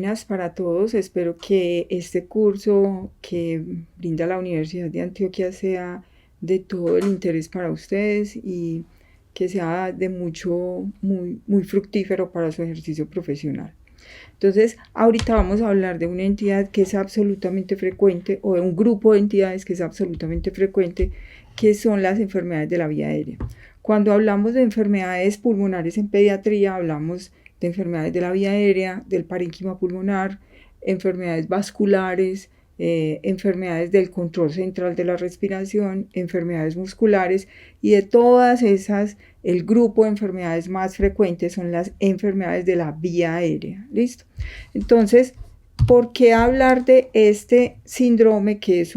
Buenas para todos, espero que este curso que brinda la Universidad de Antioquia sea de todo el interés para ustedes y que sea de muy fructífero para su ejercicio profesional. Entonces, ahorita vamos a hablar de una entidad que es absolutamente frecuente o de un grupo de entidades que es absolutamente frecuente, que son las enfermedades de la vía aérea. Cuando hablamos de enfermedades pulmonares en pediatría, hablamos de enfermedades de la vía aérea, del parénquima pulmonar, enfermedades vasculares, enfermedades del control central de la respiración, enfermedades musculares, y de todas esas, el grupo de enfermedades más frecuentes son las enfermedades de la vía aérea. ¿Listo? Entonces, ¿por qué hablar de este síndrome que es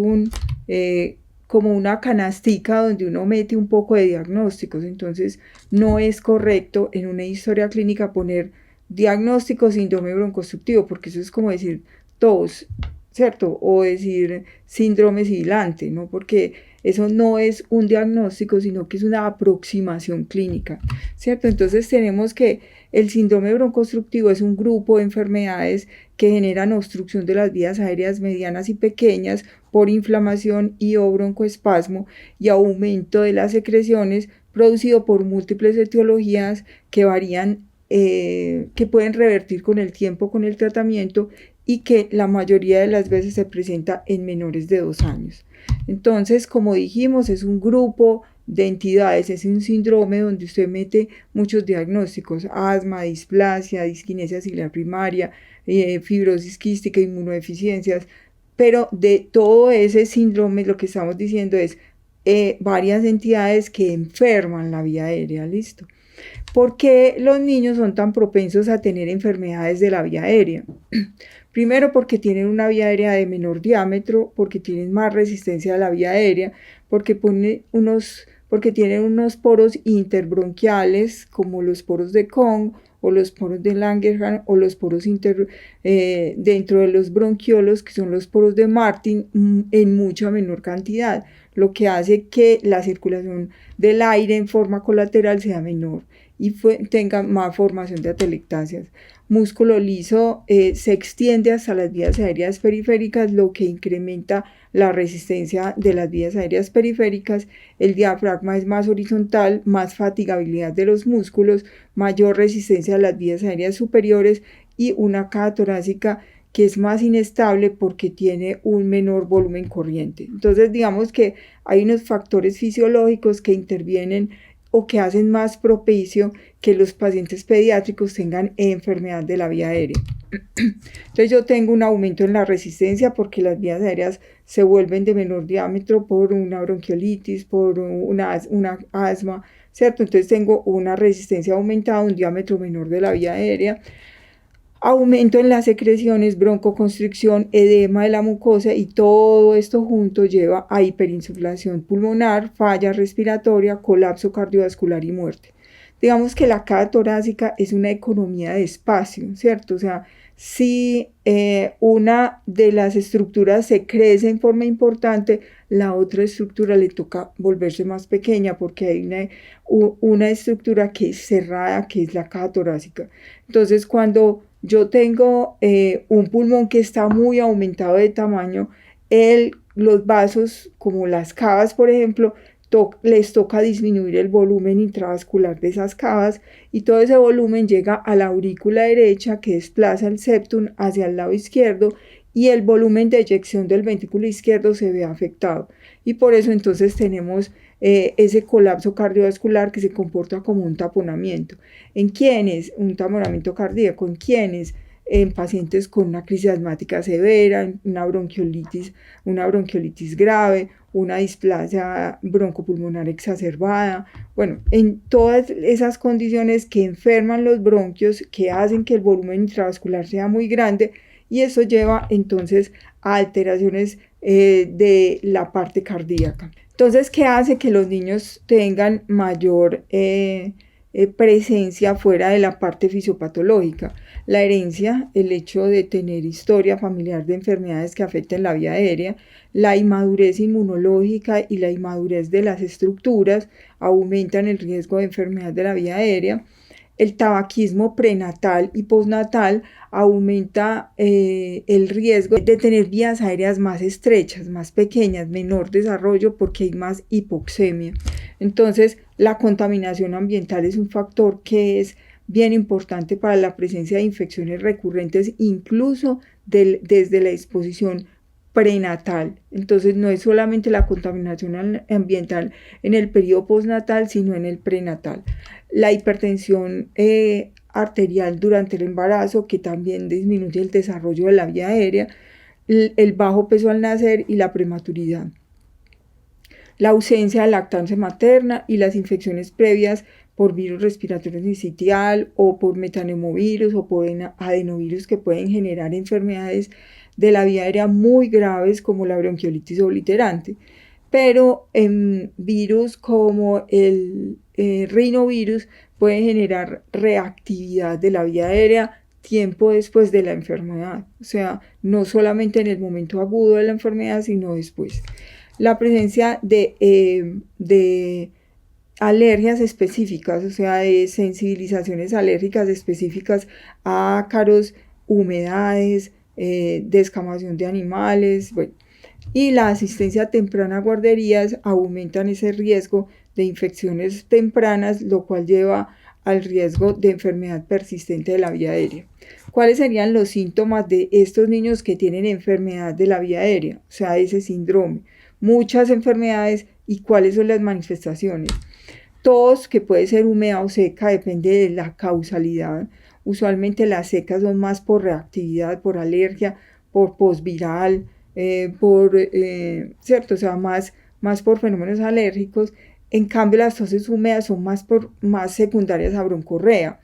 como una canastica donde uno mete un poco de diagnósticos? Entonces, no es correcto en una historia clínica poner diagnóstico síndrome broncoobstructivo, porque eso es como decir tos, ¿cierto? O decir síndrome sibilante, ¿no? Porque eso no es un diagnóstico, sino que es una aproximación clínica, ¿cierto? Entonces tenemos que el síndrome broncoobstructivo es un grupo de enfermedades que generan obstrucción de las vías aéreas medianas y pequeñas por inflamación y o broncoespasmo y aumento de las secreciones producido por múltiples etiologías que varían, que pueden revertir con el tiempo con el tratamiento y que la mayoría de las veces se presenta en menores de 2 años. Entonces, como dijimos, es un grupo de entidades, es un síndrome donde usted mete muchos diagnósticos: asma, displasia, disquinesia ciliar primaria, fibrosis quística, inmunodeficiencias, pero de todo ese síndrome lo que estamos diciendo es varias entidades que enferman la vía aérea. ¿Listo? ¿Por qué los niños son tan propensos a tener enfermedades de la vía aérea? Primero, porque tienen una vía aérea de menor diámetro, porque tienen más resistencia a la vía aérea, porque tienen unos poros interbronquiales como los poros de Kohn o los poros de Langerhans o los poros dentro de los bronquiolos, que son los poros de Martin, en mucha menor cantidad, lo que hace que la circulación del aire en forma colateral sea menor y tenga más formación de atelectasias. Músculo liso se extiende hasta las vías aéreas periféricas, lo que incrementa la resistencia de las vías aéreas periféricas. El diafragma es más horizontal, más fatigabilidad de los músculos, mayor resistencia a las vías aéreas superiores y una caja torácica que es más inestable porque tiene un menor volumen corriente. Entonces, digamos que hay unos factores fisiológicos que intervienen o que hacen más propicio que los pacientes pediátricos tengan enfermedad de la vía aérea. Entonces yo tengo un aumento en la resistencia porque las vías aéreas se vuelven de menor diámetro por una bronquiolitis, por una asma, ¿cierto? Entonces tengo una resistencia aumentada, un diámetro menor de la vía aérea, aumento en las secreciones, broncoconstricción, edema de la mucosa, y todo esto junto lleva a hiperinsuflación pulmonar, falla respiratoria, colapso cardiovascular y muerte. Digamos que la caja torácica es una economía de espacio, ¿cierto? O sea, si una de las estructuras se crece en forma importante, la otra estructura le toca volverse más pequeña porque hay una estructura que es cerrada, que es la caja torácica. Entonces, cuando yo tengo un pulmón que está muy aumentado de tamaño, los vasos, como las cavas, por ejemplo, les toca disminuir el volumen intravascular de esas cavas y todo ese volumen llega a la aurícula derecha, que desplaza el septum hacia el lado izquierdo, y el volumen de eyección del ventrículo izquierdo se ve afectado. Y por eso entonces tenemos ese colapso cardiovascular que se comporta como un taponamiento. ¿En quiénes? Un taponamiento cardíaco. ¿En quiénes? En pacientes con una crisis asmática severa, una bronquiolitis grave, una displasia broncopulmonar exacerbada. Bueno, en todas esas condiciones que enferman los bronquios, que hacen que el volumen intravascular sea muy grande, y eso lleva entonces a alteraciones de la parte cardíaca. Entonces, ¿qué hace que los niños tengan mayor presencia fuera de la parte fisiopatológica? La herencia, el hecho de tener historia familiar de enfermedades que afecten la vía aérea, la inmadurez inmunológica y la inmadurez de las estructuras aumentan el riesgo de enfermedad de la vía aérea. el tabaquismo prenatal y postnatal aumenta el riesgo de tener vías aéreas más estrechas, más pequeñas, menor desarrollo porque hay más hipoxemia. Entonces, la contaminación ambiental es un factor que es bien importante para la presencia de infecciones recurrentes, incluso desde la exposición prenatal. Entonces no es solamente la contaminación ambiental en el periodo postnatal, sino en el prenatal. La hipertensión arterial durante el embarazo, que también disminuye el desarrollo de la vía aérea, el bajo peso al nacer y la prematuridad. La ausencia de lactancia materna y las infecciones previas por virus respiratorio sincitial o por metaneumovirus o por adenovirus que pueden generar enfermedades de la vía aérea muy graves como la bronquiolitis obliterante. Pero virus como el rinovirus pueden generar reactividad de la vía aérea tiempo después de la enfermedad. O sea, no solamente en el momento agudo de la enfermedad, sino después. La presencia de alergias específicas, o sea, de sensibilizaciones alérgicas específicas a ácaros, humedades, descamación de animales, bueno, y la asistencia temprana a guarderías aumentan ese riesgo de infecciones tempranas, lo cual lleva al riesgo de enfermedad persistente de la vía aérea. ¿Cuáles serían los síntomas de estos niños que tienen enfermedad de la vía aérea? O sea, ese síndrome. Muchas enfermedades y cuáles son las manifestaciones. Tos, que puede ser húmeda o seca, depende de la causalidad. Usualmente las secas son más por reactividad, por alergia, por postviral, ¿cierto? O sea, más por fenómenos alérgicos. En cambio, las toses húmedas son más secundarias a broncorrea.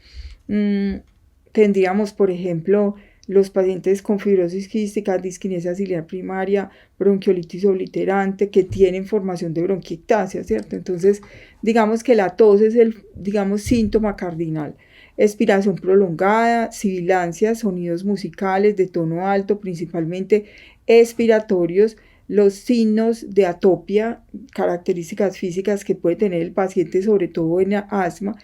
Tendríamos, por ejemplo, los pacientes con fibrosis quística, disquinesia ciliar primaria, bronquiolitis obliterante, que tienen formación de bronquiectasia, ¿cierto? Entonces, digamos que la tos es el, síntoma cardinal. Expiración prolongada, sibilancias, sonidos musicales de tono alto, principalmente expiratorios, los signos de atopia, características físicas que puede tener el paciente, sobre todo en asma,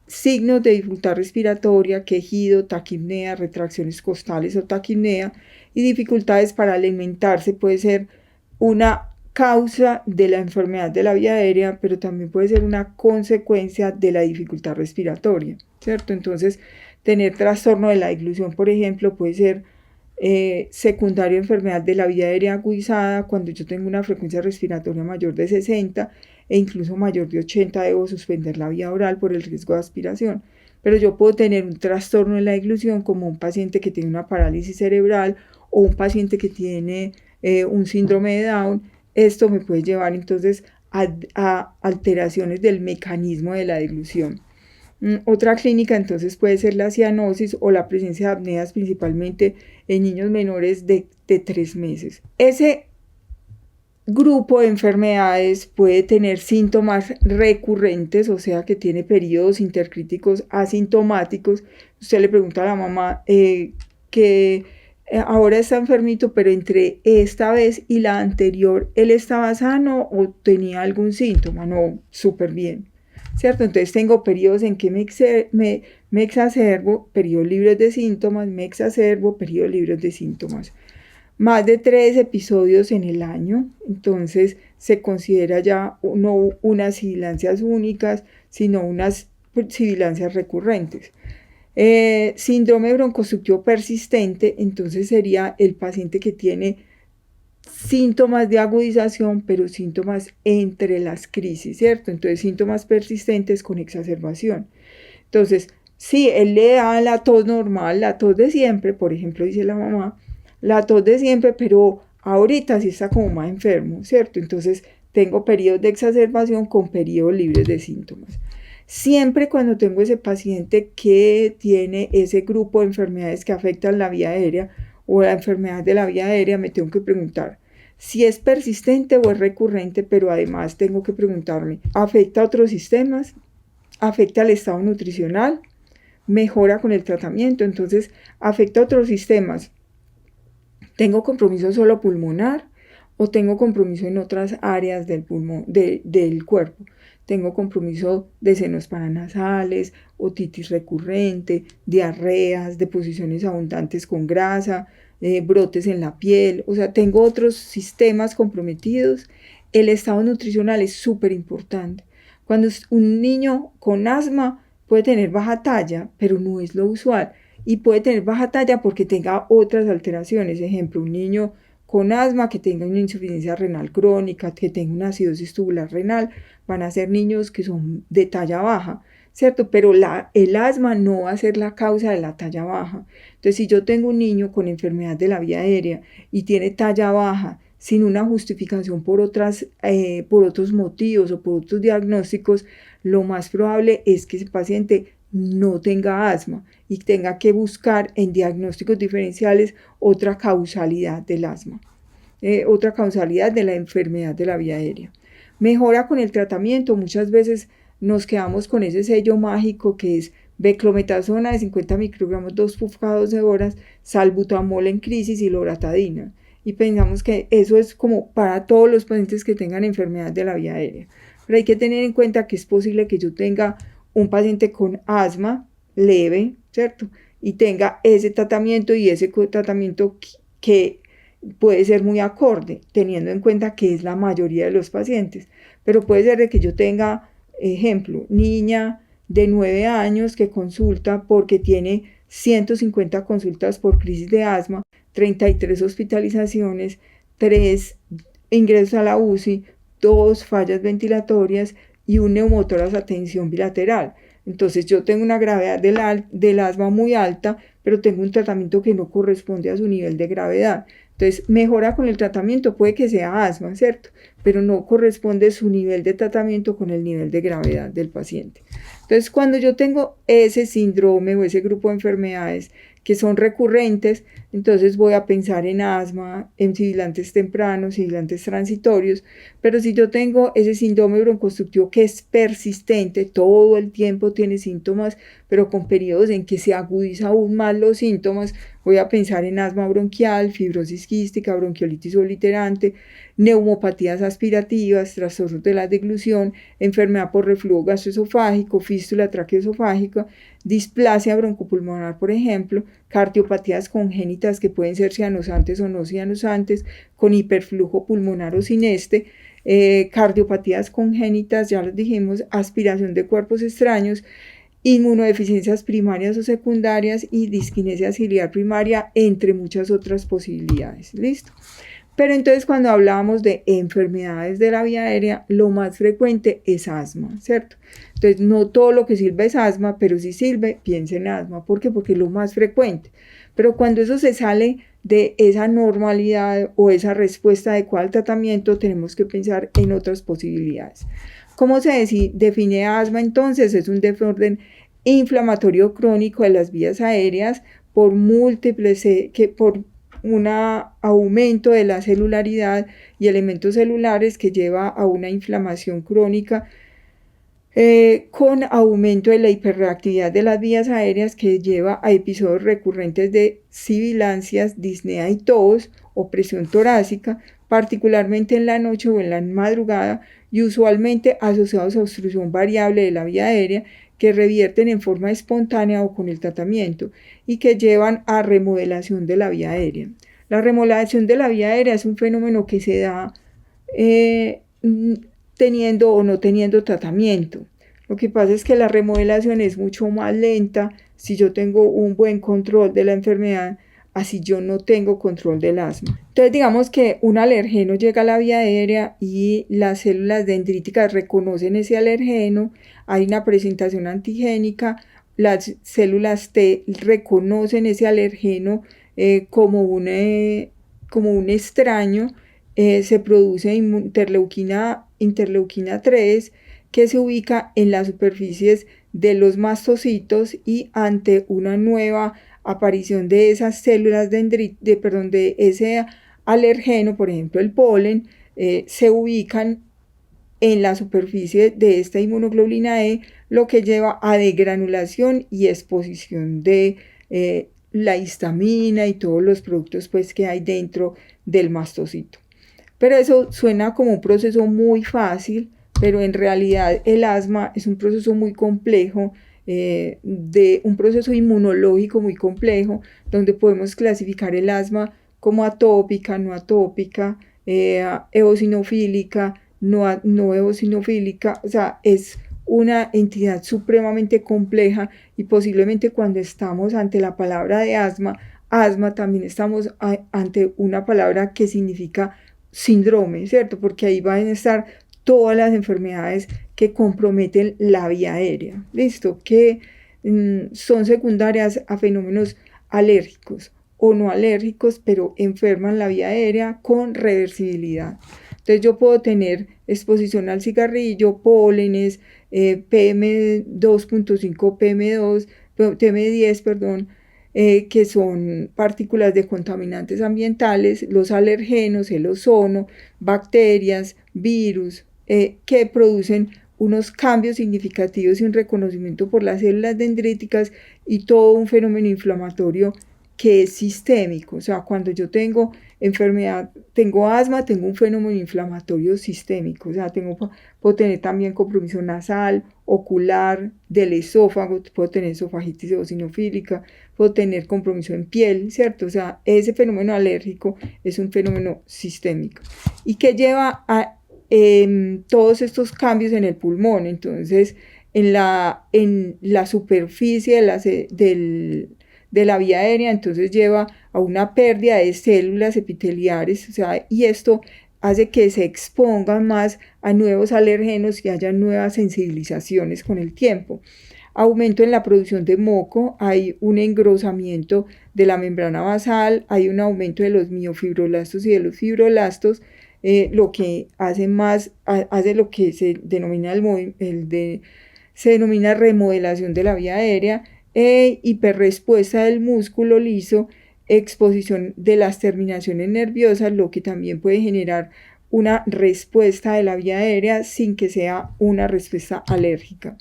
signos de dificultad respiratoria, quejido, taquipnea, retracciones costales o taquipnea y dificultades para alimentarse. Puede ser una causa de la enfermedad de la vía aérea, pero también puede ser una consecuencia de la dificultad respiratoria, ¿cierto? Entonces, tener trastorno de la deglución, por ejemplo, puede ser secundario a enfermedad de la vía aérea agudizada. Cuando yo tengo una frecuencia respiratoria mayor de 60 e incluso mayor de 80, debo suspender la vía oral por el riesgo de aspiración. Pero yo puedo tener un trastorno de la deglución como un paciente que tiene una parálisis cerebral o un paciente que tiene un síndrome de Down. Esto me puede llevar entonces a alteraciones del mecanismo de la deglución. Otra clínica entonces puede ser la cianosis o la presencia de apneas, principalmente en niños menores de 3 meses. Ese grupo de enfermedades puede tener síntomas recurrentes, o sea que tiene periodos intercríticos asintomáticos. Usted le pregunta a la mamá que ahora está enfermito, pero entre esta vez y la anterior, ¿él estaba sano o tenía algún síntoma? No, súper bien, ¿cierto? Entonces tengo periodos en que me exacerbo, periodos libres de síntomas, me exacerbo, periodos libres de síntomas. Más de 3 episodios en el año, entonces se considera ya no unas sibilancias únicas, sino unas sibilancias recurrentes. Síndrome broncoconstrictivo persistente, entonces sería el paciente que tiene síntomas de agudización, pero síntomas entre las crisis, ¿cierto? Entonces síntomas persistentes con exacerbación. Entonces, si él le da la tos normal, la tos de siempre, por ejemplo, dice la mamá, la tos de siempre, pero ahorita sí está como más enfermo, ¿cierto? Entonces tengo periodos de exacerbación con periodos libres de síntomas. Siempre cuando tengo ese paciente que tiene ese grupo de enfermedades que afectan la vía aérea o la enfermedad de la vía aérea, me tengo que preguntar si es persistente o es recurrente, pero además tengo que preguntarme, ¿afecta a otros sistemas? ¿Afecta al estado nutricional? ¿Mejora con el tratamiento? Entonces, ¿afecta a otros sistemas? ¿Tengo compromiso solo pulmonar o tengo compromiso en otras áreas del pulmón, del cuerpo. Tengo compromiso de senos paranasales, otitis recurrente, diarreas, deposiciones abundantes con grasa, brotes en la piel, o sea, tengo otros sistemas comprometidos. El estado nutricional es súper importante. Cuando un niño con asma puede tener baja talla, pero no es lo usual, y puede tener baja talla porque tenga otras alteraciones. Ejemplo, un niño con asma que tenga una insuficiencia renal crónica, que tenga una acidosis tubular renal, van a ser niños que son de talla baja, ¿cierto? Pero el asma no va a ser la causa de la talla baja. Entonces, si yo tengo un niño con enfermedad de la vía aérea y tiene talla baja, sin una justificación por otros motivos o por otros diagnósticos, lo más probable es que ese paciente no tenga asma y tenga que buscar en diagnósticos diferenciales otra causalidad del asma, otra causalidad de la enfermedad de la vía aérea. Mejora con el tratamiento. Muchas veces nos quedamos con ese sello mágico que es beclometasona de 50 microgramos 2 puff cada 12 horas, salbutamol en crisis y loratadina. Y pensamos que eso es como para todos los pacientes que tengan enfermedad de la vía aérea. Pero hay que tener en cuenta que es posible que yo tenga un paciente con asma leve, ¿cierto? Y tenga ese tratamiento y ese tratamiento que puede ser muy acorde, teniendo en cuenta que es la mayoría de los pacientes. Pero puede ser de que yo tenga, ejemplo, niña de 9 años que consulta porque tiene 150 consultas por crisis de asma, 33 hospitalizaciones, 3 ingresos a la UCI, 2 fallas ventilatorias y un neumotórax a tensión bilateral. Entonces yo tengo una gravedad del asma muy alta, pero tengo un tratamiento que no corresponde a su nivel de gravedad. Entonces mejora con el tratamiento, puede que sea asma, ¿cierto? Pero no corresponde su nivel de tratamiento con el nivel de gravedad del paciente. Entonces cuando yo tengo ese síndrome o ese grupo de enfermedades que son recurrentes, entonces voy a pensar en asma, en sibilantes tempranos, sibilantes transitorios, pero si yo tengo ese síndrome broncoconstrictivo que es persistente, todo el tiempo tiene síntomas, pero con periodos en que se agudiza aún más los síntomas, voy a pensar en asma bronquial, fibrosis quística, bronquiolitis obliterante, neumopatías aspirativas, trastornos de la deglución, enfermedad por reflujo gastroesofágico, fístula traqueoesofágica, displasia broncopulmonar, por ejemplo, cardiopatías congénitas que pueden ser cianosantes o no cianosantes, con hiperflujo pulmonar o sin cardiopatías congénitas, ya los dijimos, aspiración de cuerpos extraños, inmunodeficiencias primarias o secundarias y disquinesia ciliar primaria, entre muchas otras posibilidades. ¿Listo? Pero entonces cuando hablábamos de enfermedades de la vía aérea, lo más frecuente es asma, ¿cierto? Entonces no todo lo que sirve es asma, pero si sirve, piensa en asma. ¿Por qué? Porque es lo más frecuente. Pero cuando eso se sale de esa normalidad o esa respuesta adecuada al tratamiento, tenemos que pensar en otras posibilidades. ¿Cómo se define asma entonces? Es un desorden inflamatorio crónico de las vías aéreas por un aumento de la celularidad y elementos celulares que lleva a una inflamación crónica con aumento de la hiperreactividad de las vías aéreas que lleva a episodios recurrentes de sibilancias, disnea y tos o presión torácica, particularmente en la noche o en la madrugada y usualmente asociados a obstrucción variable de la vía aérea que revierten en forma espontánea o con el tratamiento y que llevan a remodelación de la vía aérea. La remodelación de la vía aérea es un fenómeno que se da teniendo o no teniendo tratamiento. Lo que pasa es que la remodelación es mucho más lenta si yo tengo un buen control de la enfermedad, así yo no tengo control del asma. Entonces digamos que un alergeno llega a la vía aérea y las células dendríticas reconocen ese alergeno, hay una presentación antigénica, las células T reconocen ese alergeno como un extraño, se produce interleuquina 3 que se ubica en las superficies de los mastocitos y ante una nueva aparición de esas células de ese alergeno, por ejemplo el polen, se ubican en la superficie de esta inmunoglobulina E, lo que lleva a degranulación y exposición de la histamina y todos los productos pues, que hay dentro del mastocito. Pero eso suena como un proceso muy fácil, pero en realidad el asma es un proceso muy complejo, de un proceso inmunológico muy complejo, donde podemos clasificar el asma como atópica, no atópica, eosinofílica, no eosinofílica, o sea, es una entidad supremamente compleja y posiblemente cuando estamos ante la palabra de asma también estamos ante una palabra que significa síndrome, ¿cierto? Porque ahí van a estar todas las enfermedades que comprometen la vía aérea, ¿listo? Que son secundarias a fenómenos alérgicos o no alérgicos, pero enferman la vía aérea con reversibilidad. Entonces yo puedo tener exposición al cigarrillo, pólenes, PM2.5, PM2, PM10, perdón, que son partículas de contaminantes ambientales, los alergenos, el ozono, bacterias, virus, que producen unos cambios significativos y un reconocimiento por las células dendríticas y todo un fenómeno inflamatorio que es sistémico. O sea, cuando yo tengo enfermedad, tengo asma, tengo un fenómeno inflamatorio sistémico. O sea, puedo tener también compromiso nasal, ocular, del esófago, puedo tener esofagitis eosinofílica, puedo tener compromiso en piel, ¿cierto? O sea, ese fenómeno alérgico es un fenómeno sistémico y que lleva a todos estos cambios en el pulmón. Entonces, en la superficie de la vía aérea, entonces lleva a una pérdida de células epiteliares, o sea, y esto hace que se expongan más a nuevos alergenos y haya nuevas sensibilizaciones con el tiempo. Aumento en la producción de moco, hay un engrosamiento de la membrana basal, hay un aumento de los miofibroblastos y de los fibroblastos, lo que hace lo que se denomina se denomina remodelación de la vía aérea, hiperrespuesta del músculo liso, exposición de las terminaciones nerviosas, lo que también puede generar una respuesta de la vía aérea sin que sea una respuesta alérgica.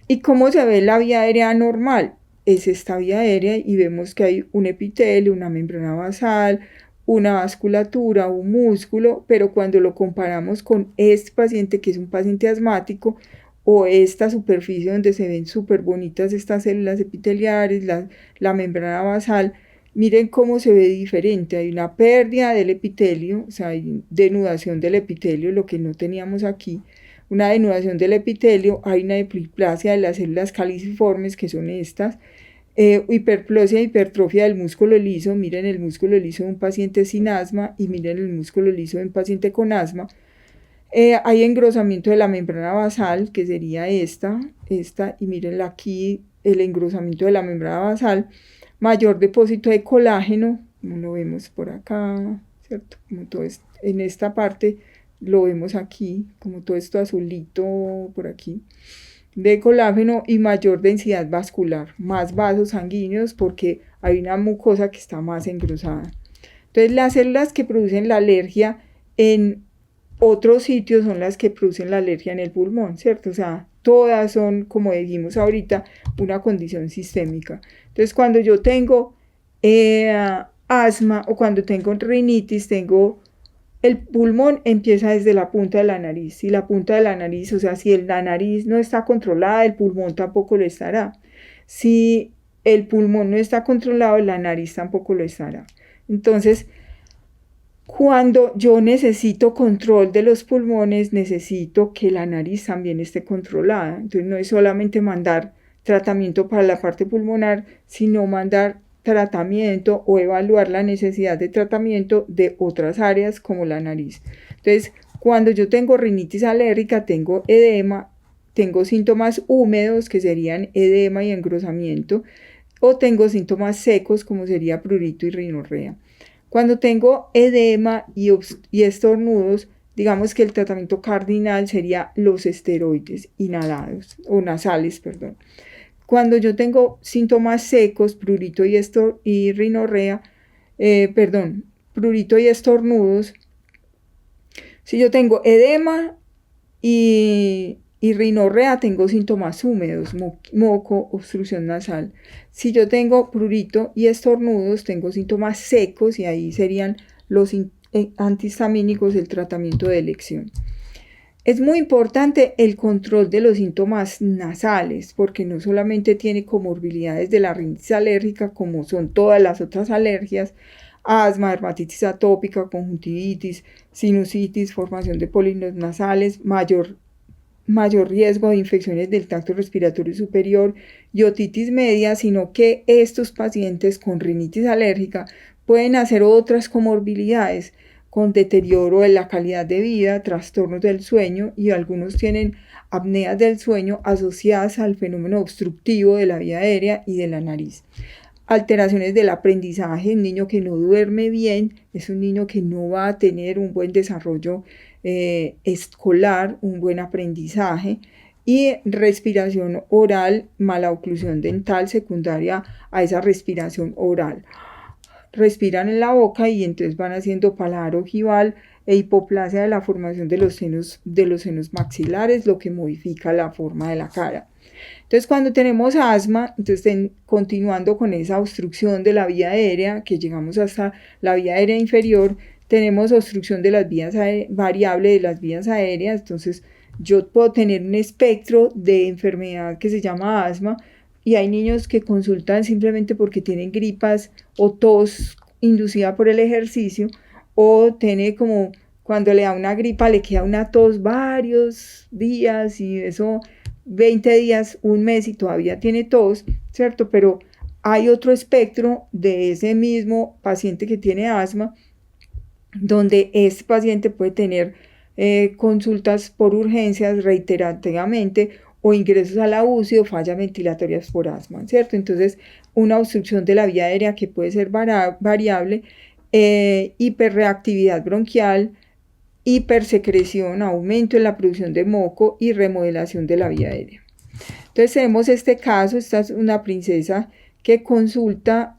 ¿Y cómo se ve la vía aérea normal? Es esta vía aérea y vemos que hay un epitelio, una membrana basal, una vasculatura, un músculo, pero cuando lo comparamos con este paciente que es un paciente asmático, o esta superficie donde se ven súper bonitas estas células epiteliares, la membrana basal, miren cómo se ve diferente. Hay una pérdida del epitelio, o sea, hay denudación del epitelio, lo que no teníamos aquí, una denudación del epitelio, hay una hiperplasia de las células caliciformes, que son estas, hiperplasia e hipertrofia del músculo liso. Miren el músculo liso de un paciente sin asma y miren el músculo liso de un paciente con asma. Hay engrosamiento de la membrana basal, que sería esta, y miren aquí el engrosamiento de la membrana basal, mayor depósito de colágeno, como lo vemos por acá, ¿cierto? Como todo esto, en esta parte lo vemos aquí, como todo esto azulito por aquí, de colágeno y mayor densidad vascular, más vasos sanguíneos porque hay una mucosa que está más engrosada. Entonces las células que producen la alergia en otros sitios son las que producen la alergia en el pulmón, ¿cierto? O sea, todas son, como dijimos ahorita, una condición sistémica. Entonces, cuando yo tengo asma o cuando tengo rinitis, el pulmón empieza desde la punta de la nariz. Si la punta de la nariz, o sea, si la nariz no está controlada, el pulmón tampoco lo estará. Si el pulmón no está controlado, la nariz tampoco lo estará. Entonces, cuando yo necesito control de los pulmones, necesito que la nariz también esté controlada. Entonces no es solamente mandar tratamiento para la parte pulmonar, sino mandar tratamiento o evaluar la necesidad de tratamiento de otras áreas como la nariz. Entonces, cuando yo tengo rinitis alérgica, tengo edema, tengo síntomas húmedos que serían edema y engrosamiento, o tengo síntomas secos como sería prurito y rinorrea. Cuando tengo edema y estornudos, digamos que el tratamiento cardinal sería los esteroides inhalados o nasales, perdón. Cuando yo tengo síntomas secos, prurito y rinorrea, prurito y estornudos, si yo tengo edema y rinorrea, tengo síntomas húmedos, moco, obstrucción nasal. Si yo tengo prurito y estornudos, tengo síntomas secos y ahí serían antihistamínicos el tratamiento de elección. Es muy importante el control de los síntomas nasales, porque no solamente tiene comorbilidades de la rinitis alérgica, como son todas las otras alergias, asma, dermatitis atópica, conjuntivitis, sinusitis, formación de pólipos nasales, mayor riesgo de infecciones del tracto respiratorio superior y otitis media, sino que estos pacientes con rinitis alérgica pueden hacer otras comorbilidades con deterioro de la calidad de vida, trastornos del sueño, y algunos tienen apneas del sueño asociadas al fenómeno obstructivo de la vía aérea y de la nariz. Alteraciones del aprendizaje. Un niño que no duerme bien es un niño que no va a tener un buen desarrollo escolar, un buen aprendizaje. Y respiración oral, mala oclusión dental secundaria a esa respiración oral. Respiran en la boca y entonces van haciendo paladar ojival e hipoplasia de la formación de los senos maxilares, lo que modifica la forma de la cara. Entonces, cuando tenemos asma, entonces continuando con esa obstrucción de la vía aérea, que llegamos hasta la vía aérea inferior, tenemos obstrucción de las vías variable de las vías aéreas. Entonces, yo puedo tener un espectro de enfermedad que se llama asma, y hay niños que consultan simplemente porque tienen gripas o tos inducida por el ejercicio, o tiene como cuando le da una gripa le queda una tos varios días, y eso 20 días, un mes y todavía tiene tos, ¿cierto? Pero hay otro espectro de ese mismo paciente que tiene asma, donde este paciente puede tener consultas por urgencias reiterativamente, o ingresos a la UCI o fallas ventilatorias por asma, ¿cierto? Entonces, una obstrucción de la vía aérea que puede ser variable, hiperreactividad bronquial, hipersecreción, aumento en la producción de moco y remodelación de la vía aérea. Entonces tenemos este caso. Esta es una princesa que consulta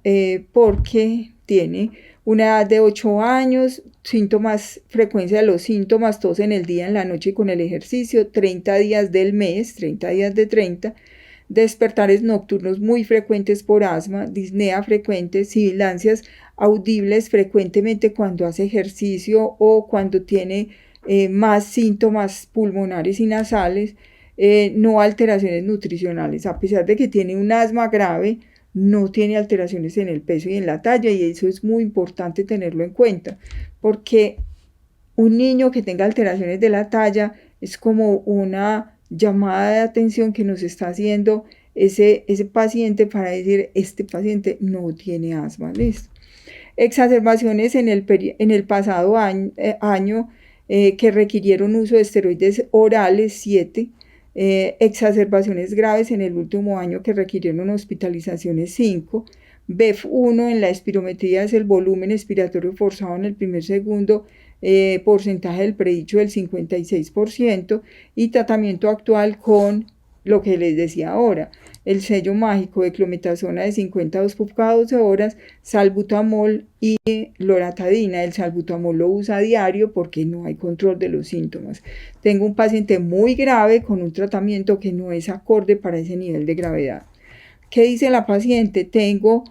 porque tiene una edad de 8 años, frecuencia de los síntomas: tos en el día, en la noche y con el ejercicio, 30 días del mes, 30 días de 30, despertares nocturnos muy frecuentes por asma, disnea frecuente, sibilancias audibles frecuentemente cuando hace ejercicio o cuando tiene más síntomas pulmonares y nasales, no alteraciones nutricionales. A pesar de que tiene un asma grave, no tiene alteraciones en el peso y en la talla, y eso es muy importante tenerlo en cuenta, porque un niño que tenga alteraciones de la talla es como una llamada de atención que nos está haciendo ese paciente para decir: este paciente no tiene asma. ¿Listo? Exacerbaciones en el pasado año que requirieron uso de esteroides orales, 7. Exacerbaciones graves en el último año que requirieron hospitalizaciones, 5. BEF1 en la espirometría es el volumen expiratorio forzado en el primer segundo, porcentaje del predicho del 56%, y tratamiento actual con lo que les decía ahora: el sello mágico de clometasona de 52 por cada 12 horas, salbutamol y loratadina. El salbutamol lo usa a diario porque no hay control de los síntomas. Tengo un paciente muy grave con un tratamiento que no es acorde para ese nivel de gravedad. ¿Qué dice la paciente? Tengo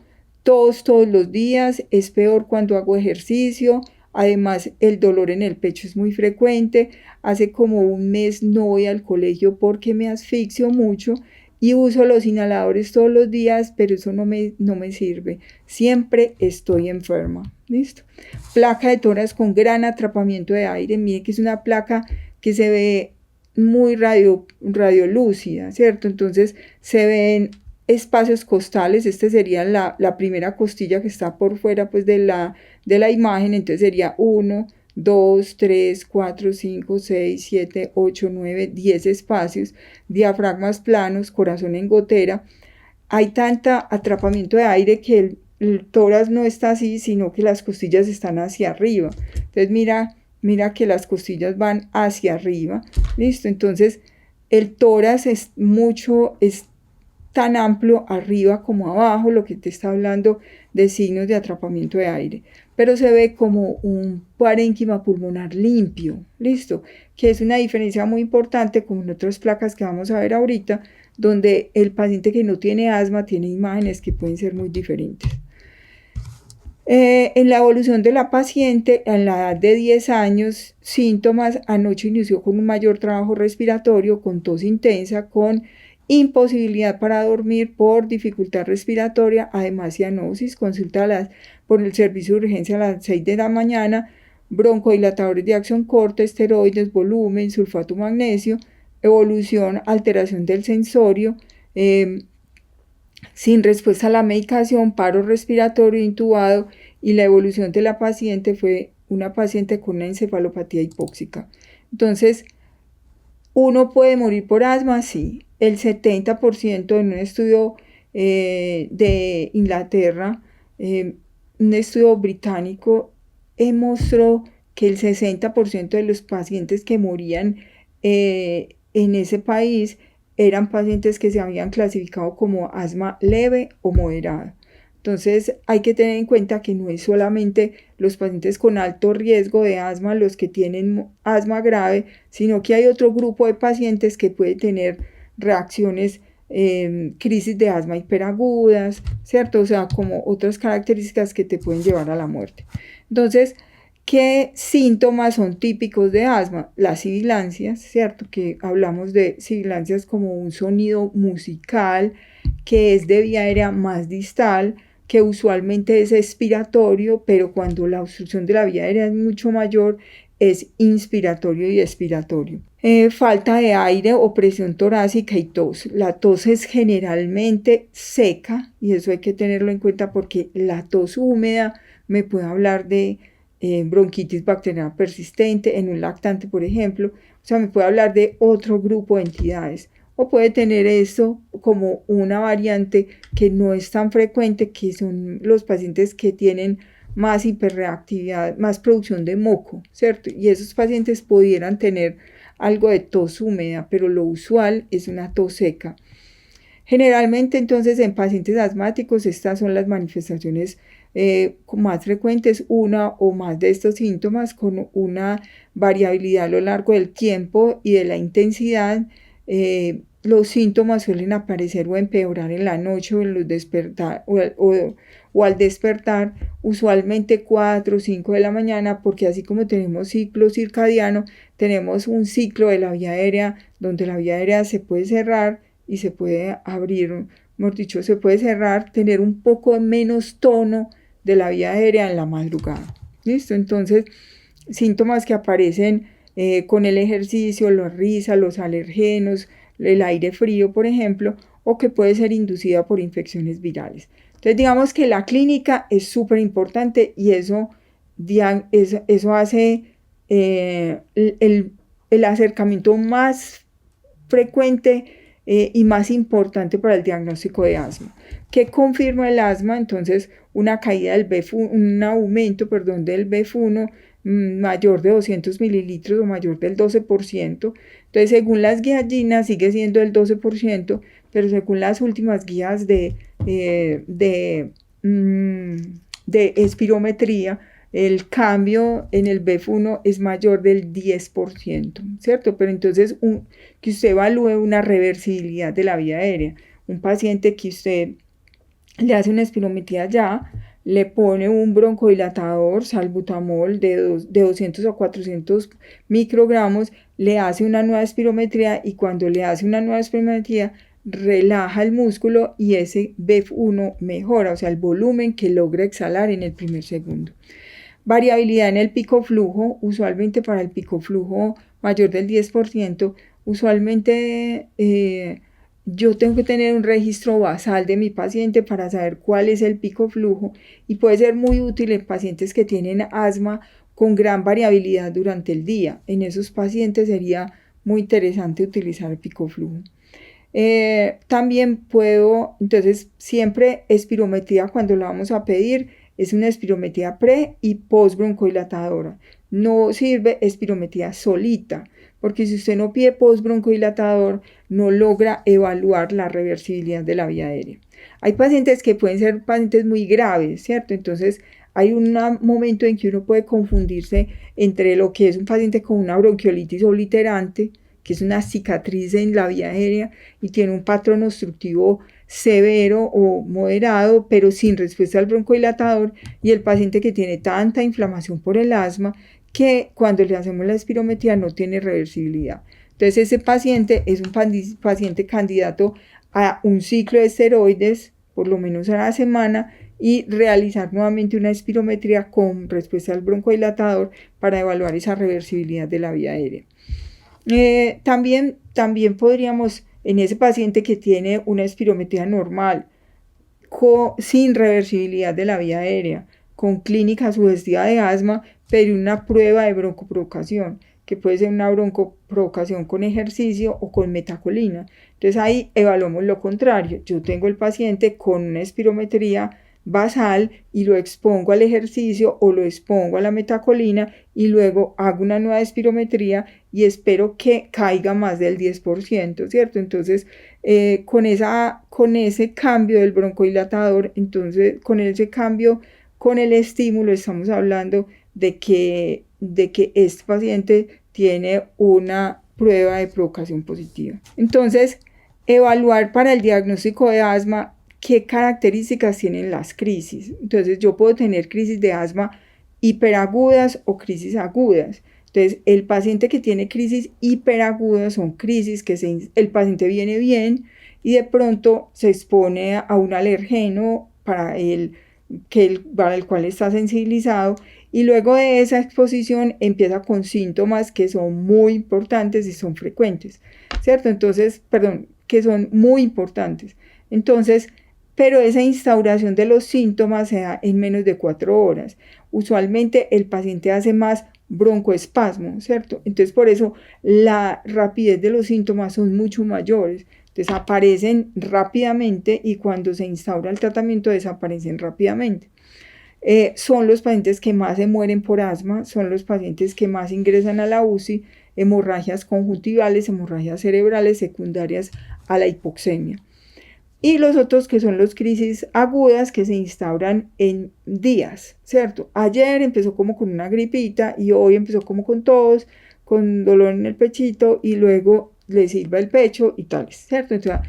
tos todos los días, es peor cuando hago ejercicio, además el dolor en el pecho es muy frecuente, hace como un mes no voy al colegio porque me asfixio mucho y uso los inhaladores todos los días, pero eso no me sirve, siempre estoy enferma. ¿Listo? Placa de tórax con gran atrapamiento de aire. Miren que es una placa que se ve muy radiolúcida, ¿cierto? Entonces se ven espacios costales. Este sería la primera costilla que está por fuera pues de la imagen. Entonces sería 1, 2, 3, 4, 5, 6, 7, 8, 9, 10 espacios, diafragmas planos, corazón en gotera. Hay tanta atrapamiento de aire que el tórax no está así, sino que las costillas están hacia arriba. Entonces mira que las costillas van hacia arriba. ¿Listo? Entonces el tórax es tan amplio arriba como abajo, lo que te está hablando de signos de atrapamiento de aire, pero se ve como un parénquima pulmonar limpio. ¿Listo? Que es una diferencia muy importante con otras placas que vamos a ver ahorita, donde el paciente que no tiene asma tiene imágenes que pueden ser muy diferentes. En la evolución de la paciente, en la edad de 10 años, síntomas, anoche inició con un mayor trabajo respiratorio, con tos intensa, con imposibilidad para dormir por dificultad respiratoria, además cianosis, consultadas por el servicio de urgencia a las 6 de la mañana, broncodilatadores de acción corta, esteroides, volumen, sulfato magnesio, evolución, alteración del sensorio, sin respuesta a la medicación, paro respiratorio intubado, y la evolución de la paciente fue una paciente con una encefalopatía hipóxica. Entonces, ¿uno puede morir por asma? Sí. El 70% en un estudio de Inglaterra, un estudio británico, mostró que el 60% de los pacientes que morían en ese país eran pacientes que se habían clasificado como asma leve o moderada. Entonces hay que tener en cuenta que no es solamente los pacientes con alto riesgo de asma los que tienen asma grave, sino que hay otro grupo de pacientes que puede tener reacciones, crisis de asma hiperagudas, ¿cierto? O sea, como otras características que te pueden llevar a la muerte. Entonces, ¿qué síntomas son típicos de asma? Las sibilancias, ¿cierto? Que hablamos de sibilancias como un sonido musical que es de vía aérea más distal, que usualmente es expiratorio, pero cuando la obstrucción de la vía aérea es mucho mayor, es inspiratorio y expiratorio. Falta de aire o presión torácica y tos. La tos es generalmente seca y eso hay que tenerlo en cuenta porque la tos húmeda me puede hablar de bronquitis bacteriana persistente en un lactante, por ejemplo. O sea, me puede hablar de otro grupo de entidades. O puede tener esto como una variante que no es tan frecuente, que son los pacientes que tienen más hiperreactividad, más producción de moco, ¿cierto? Y esos pacientes pudieran tener algo de tos húmeda, pero lo usual es una tos seca. Generalmente, entonces, en pacientes asmáticos, estas son las manifestaciones más frecuentes, una o más de estos síntomas con una variabilidad a lo largo del tiempo y de la intensidad. Los síntomas suelen aparecer o empeorar en la noche o, en los despertar, o al despertar, usualmente 4 o 5 de la mañana, porque así como tenemos ciclo circadiano, tenemos un ciclo de la vía aérea donde la vía aérea se puede cerrar y se puede abrir, mejor dicho, se puede cerrar, tener un poco menos tono de la vía aérea en la madrugada. ¿Listo? Entonces, síntomas que aparecen con el ejercicio, la risa, los alergenos, el aire frío, por ejemplo, o que puede ser inducida por infecciones virales. Entonces, digamos que la clínica es súper importante y eso hace el acercamiento más frecuente y más importante para el diagnóstico de asma. ¿Qué confirma el asma? Entonces, una caída del BF1, un aumento, perdón, del BF1 mayor de 200 mililitros o mayor del 12%. Entonces, según las guías GINA sigue siendo el 12%, pero según las últimas guías de espirometría, el cambio en el BF1 es mayor del 10%, ¿cierto? Pero entonces que usted evalúe una reversibilidad de la vía aérea. Un paciente que usted le hace una espirometría ya, le pone un broncodilatador, salbutamol de 200 a 400 microgramos, le hace una nueva espirometría y cuando le hace una nueva espirometría relaja el músculo y ese BF1 mejora, o sea, el volumen que logra exhalar en el primer segundo. Variabilidad en el pico flujo, usualmente para el pico flujo mayor del 10%, usualmente yo tengo que tener un registro basal de mi paciente para saber cuál es el pico flujo y puede ser muy útil en pacientes que tienen asma con gran variabilidad durante el día. En esos pacientes sería muy interesante utilizar el pico flujo. También puedo, entonces siempre espirometría cuando la vamos a pedir, es una espirometría pre y post broncodilatadora. No sirve espirometría solita, porque si usted no pide post broncodilatador, no logra evaluar la reversibilidad de la vía aérea. Hay pacientes que pueden ser pacientes muy graves, ¿cierto? Entonces hay un momento en que uno puede confundirse entre lo que es un paciente con una bronquiolitis obliterante, que es una cicatriz en la vía aérea y tiene un patrón obstructivo severo o moderado, pero sin respuesta al broncodilatador, y el paciente que tiene tanta inflamación por el asma que cuando le hacemos la espirometría no tiene reversibilidad. Entonces ese paciente es un paciente candidato a un ciclo de esteroides, por lo menos a la semana, y realizar nuevamente una espirometría con respuesta al broncodilatador para evaluar esa reversibilidad de la vía aérea. También podríamos, en ese paciente que tiene una espirometría normal, sin reversibilidad de la vía aérea, con clínica sugestiva de asma, pedir una prueba de broncoprovocación, que puede ser una broncoprovocación con ejercicio o con metacolina. Entonces ahí evaluamos lo contrario. Yo tengo el paciente con una espirometría basal y lo expongo al ejercicio o lo expongo a la metacolina y luego hago una nueva espirometría y espero que caiga más del 10%, ¿cierto? Entonces, con ese cambio del broncodilatador, entonces con ese cambio, con el estímulo, estamos hablando de que este paciente tiene una prueba de provocación positiva. Entonces, evaluar para el diagnóstico de asma qué características tienen las crisis. Entonces, yo puedo tener crisis de asma hiperagudas o crisis agudas. Entonces, el paciente que tiene crisis hiperagudas son crisis que el paciente viene bien y de pronto se expone a un alergeno para el cual está sensibilizado, y luego de esa exposición empieza con síntomas que son muy importantes y son frecuentes, ¿cierto? Entonces, que son muy importantes. Entonces, pero esa instauración de los síntomas se da en menos de 4 horas. Usualmente el paciente hace más broncoespasmo, ¿cierto? Entonces, por eso la rapidez de los síntomas son mucho mayores. Desaparecen rápidamente y cuando se instaura el tratamiento desaparecen rápidamente. Son los pacientes que más se mueren por asma, son los pacientes que más ingresan a la UCI, hemorragias conjuntivales, hemorragias cerebrales secundarias a la hipoxemia. Y los otros que son las crisis agudas que se instauran en días, ¿cierto? Ayer empezó como con una gripita y hoy empezó como con tos, con dolor en el pechito y luego le silba el pecho y tales, ¿cierto? Entonces,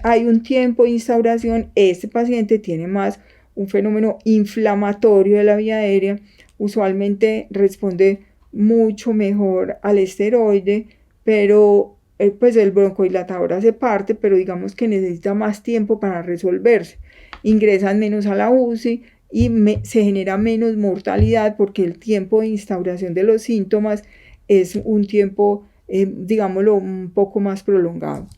hay un tiempo de instauración. Este paciente tiene más un fenómeno inflamatorio de la vía aérea, usualmente responde mucho mejor al esteroide, pero pues el broncodilatador hace parte, pero digamos que necesita más tiempo para resolverse. Ingresan menos a la UCI y se genera menos mortalidad porque el tiempo de instauración de los síntomas es un tiempo, digámoslo, un poco más prolongado.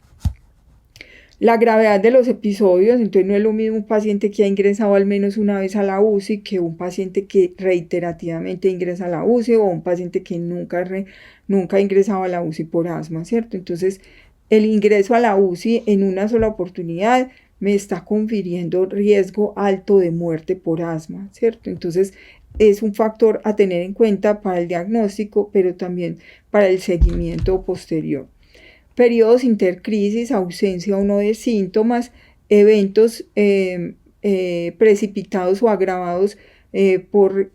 La gravedad de los episodios, entonces no es lo mismo un paciente que ha ingresado al menos una vez a la UCI que un paciente que reiterativamente ingresa a la UCI o un paciente que nunca ha ingresado a la UCI por asma, ¿cierto? Entonces, el ingreso a la UCI en una sola oportunidad me está confiriendo riesgo alto de muerte por asma, ¿cierto? Entonces, es un factor a tener en cuenta para el diagnóstico, pero también para el seguimiento posterior. Periodos intercrisis, ausencia o no de síntomas, eventos precipitados o agravados por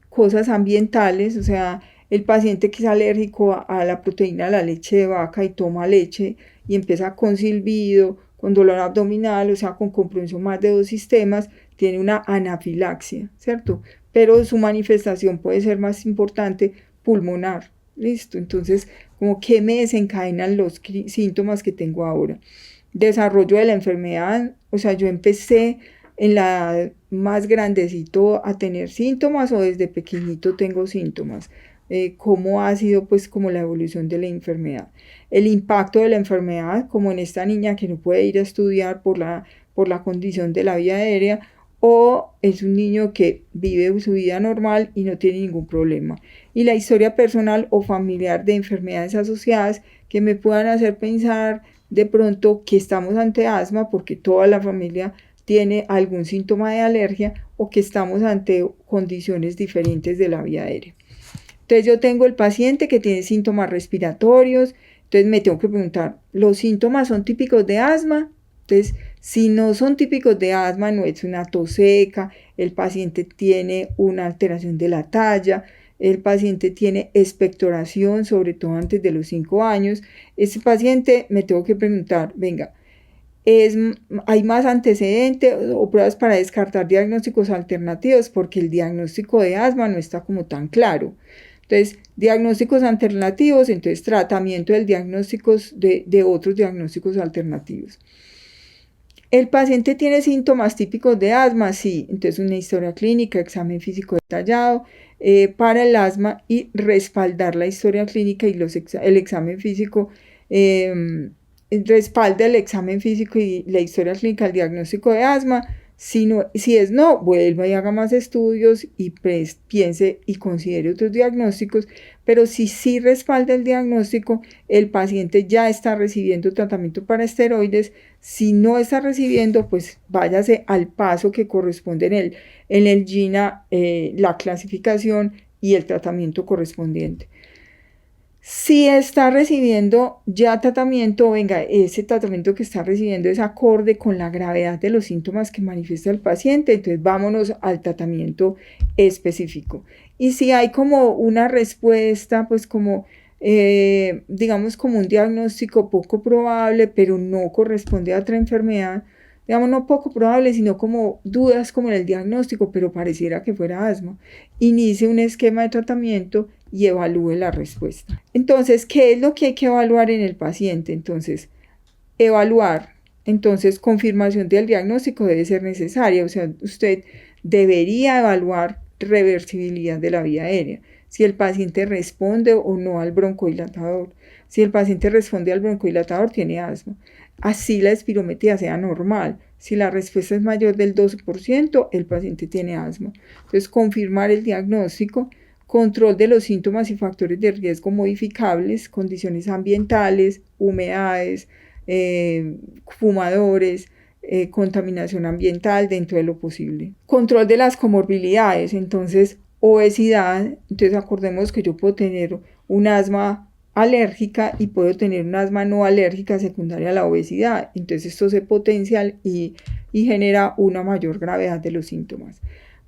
cosas ambientales, o sea, el paciente que es alérgico a la proteína de la leche de vaca y toma leche y empieza con silbido, con dolor abdominal, o sea, con compromiso más de 2 sistemas, tiene una anafilaxia, ¿cierto? Pero su manifestación puede ser más importante pulmonar. Listo, entonces, como que me desencadenan los síntomas que tengo ahora. Desarrollo de la enfermedad, o sea, yo empecé en la edad más grandecito a tener síntomas o desde pequeñito tengo síntomas. Cómo ha sido pues como la evolución de la enfermedad. El impacto de la enfermedad, como en esta niña que no puede ir a estudiar por la condición de la vía aérea, o es un niño que vive su vida normal y no tiene ningún problema. Y la historia personal o familiar de enfermedades asociadas que me puedan hacer pensar de pronto que estamos ante asma porque toda la familia tiene algún síntoma de alergia o que estamos ante condiciones diferentes de la vía aérea. Entonces yo tengo el paciente que tiene síntomas respiratorios, entonces me tengo que preguntar, ¿los síntomas son típicos de asma? Entonces, si no son típicos de asma, no es una tos seca, el paciente tiene una alteración de la talla, el paciente tiene expectoración, sobre todo antes de los 5 años. Ese paciente me tengo que preguntar, venga, ¿hay más antecedentes o pruebas para descartar diagnósticos alternativos? Porque el diagnóstico de asma no está como tan claro. Entonces, diagnósticos alternativos, entonces tratamiento del diagnósticos de otros diagnósticos alternativos. ¿El paciente tiene síntomas típicos de asma? Sí, entonces una historia clínica, examen físico detallado para el asma y respaldar la historia clínica y el examen físico. Respalda el examen físico y la historia clínica, el diagnóstico de asma. Si es no, vuelva y haga más estudios y piense y considere otros diagnósticos, pero si sí respalda el diagnóstico, el paciente ya está recibiendo tratamiento para esteroides. Si no está recibiendo, pues váyase al paso que corresponde en el GINA, la clasificación y el tratamiento correspondiente. Si está recibiendo ya tratamiento, venga, ese tratamiento que está recibiendo es acorde con la gravedad de los síntomas que manifiesta el paciente, entonces vámonos al tratamiento específico. Y si hay como una respuesta, pues como, digamos, como un diagnóstico poco probable, pero no corresponde a otra enfermedad, digamos, no poco probable, sino como dudas como en el diagnóstico, pero pareciera que fuera asma, inicie un esquema de tratamiento y evalúe la respuesta. Entonces, ¿qué es lo que hay que evaluar en el paciente? Entonces, confirmación del diagnóstico debe ser necesaria, o sea, usted debería evaluar reversibilidad de la vía aérea, si el paciente responde o no al broncodilatador. Si el paciente responde al broncodilatador, tiene asma. Así la espirometría sea normal. Si la respuesta es mayor del 12%, el paciente tiene asma. Entonces, confirmar el diagnóstico, control de los síntomas y factores de riesgo modificables, condiciones ambientales, humedades, fumadores, contaminación ambiental dentro de lo posible. Control de las comorbilidades, entonces obesidad, entonces acordemos que yo puedo tener un asma alérgica y puedo tener un asma no alérgica secundaria a la obesidad, entonces esto se potencia y genera una mayor gravedad de los síntomas.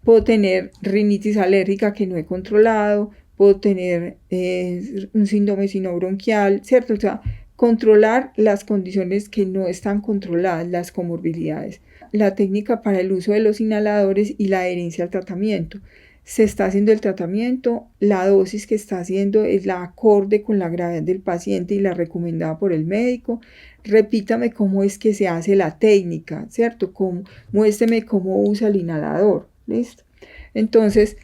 Puedo tener rinitis alérgica que no he controlado, puedo tener un síndrome sinobronquial, ¿cierto? O sea, controlar las condiciones que no están controladas, las comorbilidades. La técnica para el uso de los inhaladores y la adherencia al tratamiento. Se está haciendo el tratamiento, la dosis que está haciendo es la acorde con la gravedad del paciente y la recomendada por el médico. Repítame cómo es que se hace la técnica, ¿cierto? Muéstreme cómo usa el inhalador, ¿listo? Entonces,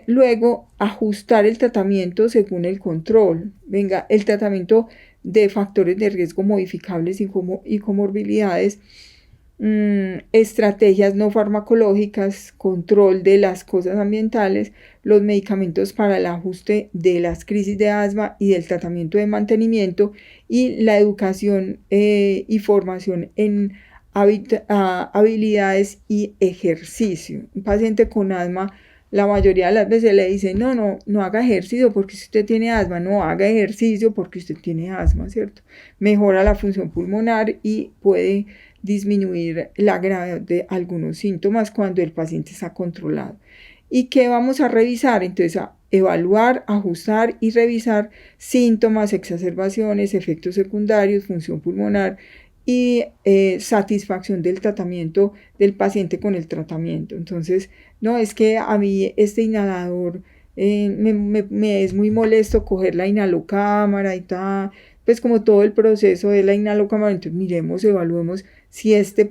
luego ajustar el tratamiento según el control. Venga, el tratamiento de factores de riesgo modificables y comorbilidades, estrategias no farmacológicas, control de las cosas ambientales, los medicamentos para el ajuste de las crisis de asma y del tratamiento de mantenimiento y la educación y formación en habilidades y ejercicio. Un paciente con asma, la mayoría de las veces le dicen, no haga ejercicio porque si usted tiene asma, no haga ejercicio porque usted tiene asma, ¿cierto? Mejora la función pulmonar y puede disminuir la gravedad de algunos síntomas cuando el paciente está controlado. ¿Y qué vamos a revisar? Entonces, a evaluar, ajustar y revisar síntomas, exacerbaciones, efectos secundarios, función pulmonar y satisfacción del tratamiento del paciente con el tratamiento. Entonces, no, es que a mí este inhalador me es muy molesto coger la inhalocámara y tal, pues como todo el proceso de la inhalocámara. Entonces miremos, evaluemos si este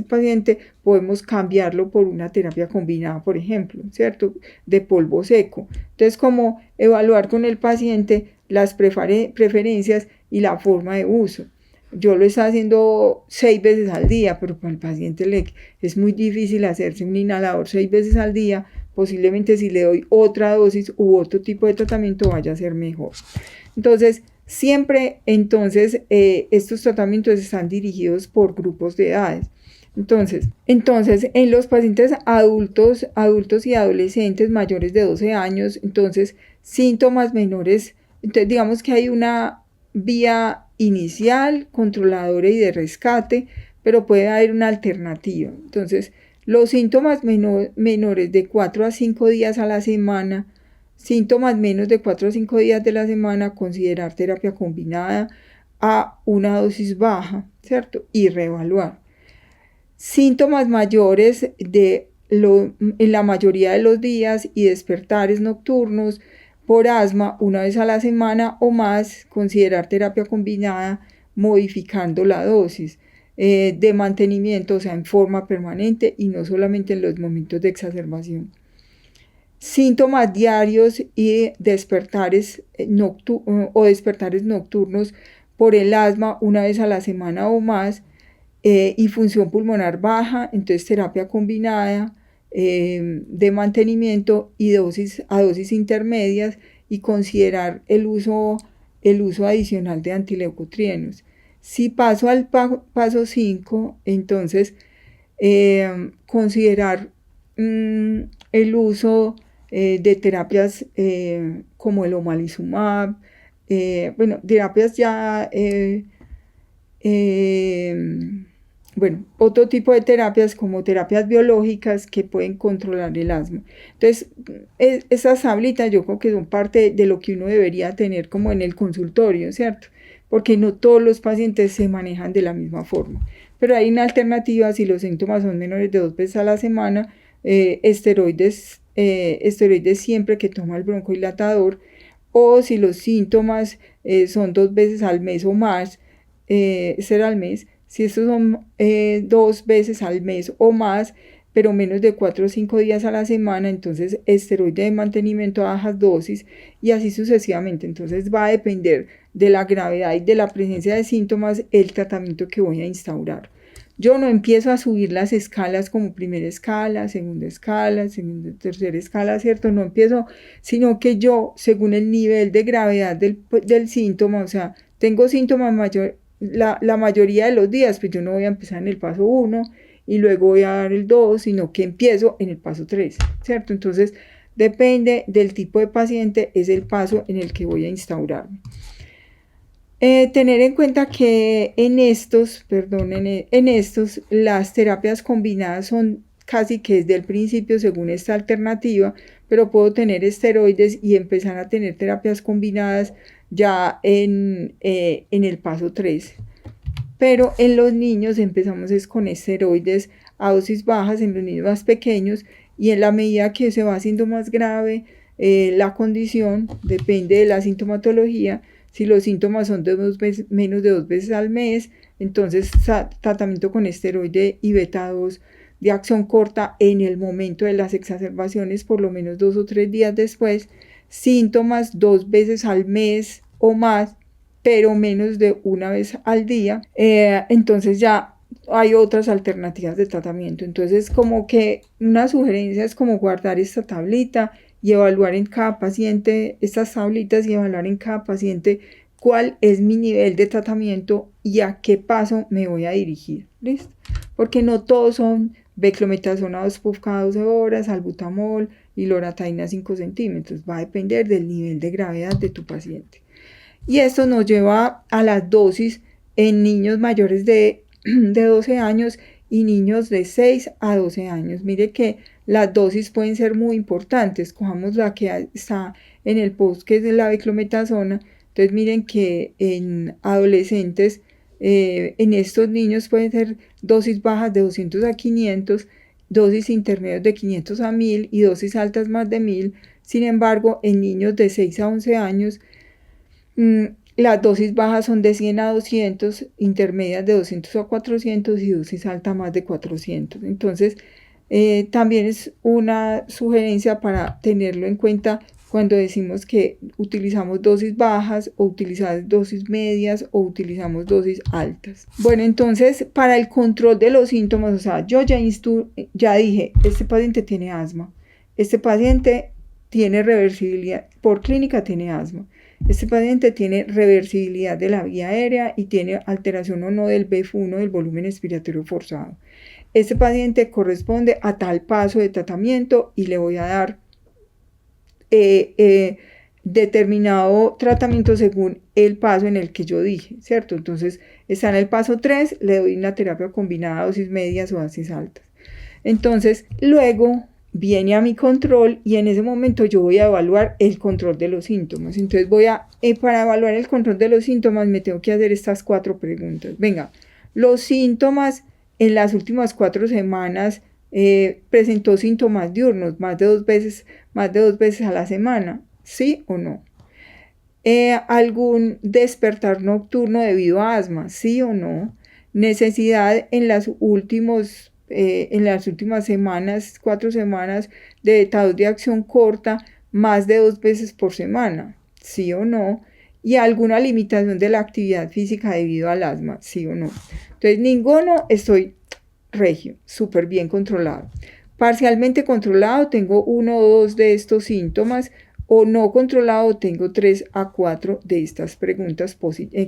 paciente podemos cambiarlo por una terapia combinada, por ejemplo, ¿cierto? De polvo seco. Entonces, como evaluar con el paciente las preferencias y la forma de uso. Yo lo estaba haciendo 6 veces al día, pero para el paciente es muy difícil hacerse un inhalador 6 veces al día. Posiblemente si le doy otra dosis u otro tipo de tratamiento vaya a ser mejor. Entonces, siempre estos tratamientos están dirigidos por grupos de edades. Entonces, en los pacientes adultos y adolescentes mayores de 12 años, entonces, síntomas menores, entonces digamos que hay una vía inicial, controladora y de rescate, pero puede haber una alternativa. Entonces, los síntomas menores de 4 a 5 días a la semana Síntomas menos de 4 a 5 días de la semana, considerar terapia combinada a una dosis baja, ¿cierto? Y reevaluar. Síntomas mayores en la mayoría de los días y despertares nocturnos por asma una vez a la semana o más, considerar terapia combinada modificando la dosis de mantenimiento, o sea, en forma permanente y no solamente en los momentos de exacerbación. Síntomas diarios y despertares nocturnos por el asma una vez a la semana o más, y función pulmonar baja, entonces terapia combinada de mantenimiento y dosis intermedias, y considerar el uso adicional de antileucotrienos. Si paso al paso 5, entonces considerar el uso de terapias como el omalizumab, terapias ya otro tipo de terapias como terapias biológicas que pueden controlar el asma. Entonces, esas tablitas yo creo que son parte de lo que uno debería tener como en el consultorio, ¿cierto? Porque no todos los pacientes se manejan de la misma forma. Pero hay una alternativa si los síntomas son menores de 2 veces a la semana, esteroides siempre que toma el broncodilatador, o si los síntomas son 2 veces al mes o más, será al mes. Si estos son 2 veces al mes o más, pero menos de 4 o 5 días a la semana, entonces esteroide de mantenimiento a bajas dosis, y así sucesivamente. Entonces va a depender de la gravedad y de la presencia de síntomas el tratamiento que voy a instaurar. Yo no empiezo a subir las escalas como primera escala, segunda, tercera escala, ¿cierto? No empiezo, sino que yo, según el nivel de gravedad del síntoma, o sea, tengo síntomas la mayoría de los días, pues yo no voy a empezar en el paso 1 y luego voy a dar el 2, sino que empiezo en el paso 3, ¿cierto? Entonces, depende del tipo de paciente, es el paso en el que voy a instaurarme. Tener en cuenta que en estos, las terapias combinadas son casi que desde el principio según esta alternativa, pero puedo tener esteroides y empezar a tener terapias combinadas ya en el paso 3. Pero en los niños empezamos con esteroides a dosis bajas, en los niños más pequeños, y en la medida que se va haciendo más grave la condición, depende de la sintomatología. Si los síntomas son menos de 2 veces al mes, entonces tratamiento con esteroide y beta 2 de acción corta en el momento de las exacerbaciones, por lo menos 2 o 3 días después. Síntomas 2 veces al mes o más, pero menos de 1 vez al día, entonces ya hay otras alternativas de tratamiento. Entonces, como que una sugerencia es como guardar esta tablita y evaluar en cada paciente estas tablitas y evaluar en cada paciente cuál es mi nivel de tratamiento y a qué paso me voy a dirigir. ¿Listo? Porque no todos son beclometasona 2 puff cada 12 horas, salbutamol y loratadina 5 centímetros. Va a depender del nivel de gravedad de tu paciente. Y esto nos lleva a las dosis en niños mayores de 12 años y niños de 6 a 12 años. Mire que las dosis pueden ser muy importantes. Cojamos la que está en el post, que es la beclometasona. Entonces miren que en adolescentes, en estos niños pueden ser dosis bajas de 200 a 500, dosis intermedias de 500 a 1000 y dosis altas más de 1000. Sin embargo, en niños de 6 a 11 años, las dosis bajas son de 100 a 200, intermedias de 200 a 400 y dosis alta más de 400. Entonces, también es una sugerencia para tenerlo en cuenta cuando decimos que utilizamos dosis bajas o utilizamos dosis medias o utilizamos dosis altas. Bueno, entonces para el control de los síntomas, o sea, yo ya dije, este paciente tiene asma, este paciente tiene reversibilidad, por clínica tiene asma, este paciente tiene reversibilidad de la vía aérea y tiene alteración o no del BF1, del volumen expiratorio forzado. Este paciente corresponde a tal paso de tratamiento y le voy a dar determinado tratamiento según el paso en el que yo dije, ¿cierto? Entonces está en el paso 3, le doy una terapia combinada, dosis medias o dosis altas. Entonces luego viene a mi control y en ese momento yo voy a evaluar el control de los síntomas. Entonces para evaluar el control de los síntomas me tengo que hacer estas 4 preguntas. Venga, los síntomas en las últimas 4 semanas presentó síntomas diurnos más de 2 veces a la semana, ¿sí o no? ¿Algún despertar nocturno debido a asma, sí o no? Necesidad en las últimas semanas, 4 semanas, de estados de acción corta más de 2 veces por semana, sí o no, y alguna limitación de la actividad física debido al asma, sí o no. Entonces, ninguno, estoy regio, súper bien controlado. Parcialmente controlado, tengo 1 o 2 de estos síntomas, o no controlado, tengo 3 a 4 de estas preguntas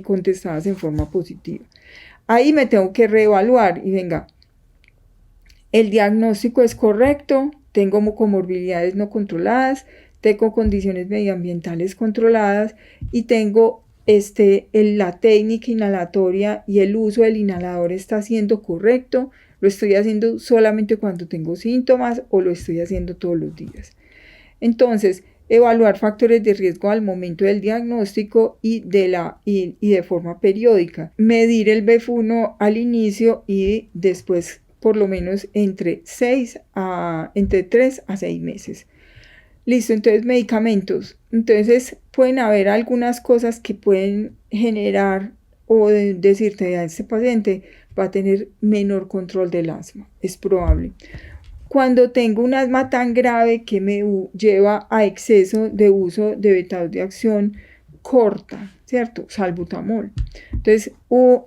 contestadas en forma positiva. Ahí me tengo que reevaluar y venga, el diagnóstico es correcto, tengo comorbilidades no controladas, tengo condiciones medioambientales controladas y tengo la técnica inhalatoria y el uso del inhalador está siendo correcto, lo estoy haciendo solamente cuando tengo síntomas o lo estoy haciendo todos los días. Entonces, evaluar factores de riesgo al momento del diagnóstico y de forma periódica. Medir el BEF1 al inicio y después por lo menos entre 3 a 6 meses. Listo, entonces medicamentos. Entonces pueden haber algunas cosas que pueden generar o decirte a este paciente va a tener menor control del asma. Es probable. Cuando tengo un asma tan grave que me lleva a exceso de uso de betados de acción corta, ¿cierto? Salbutamol. Entonces,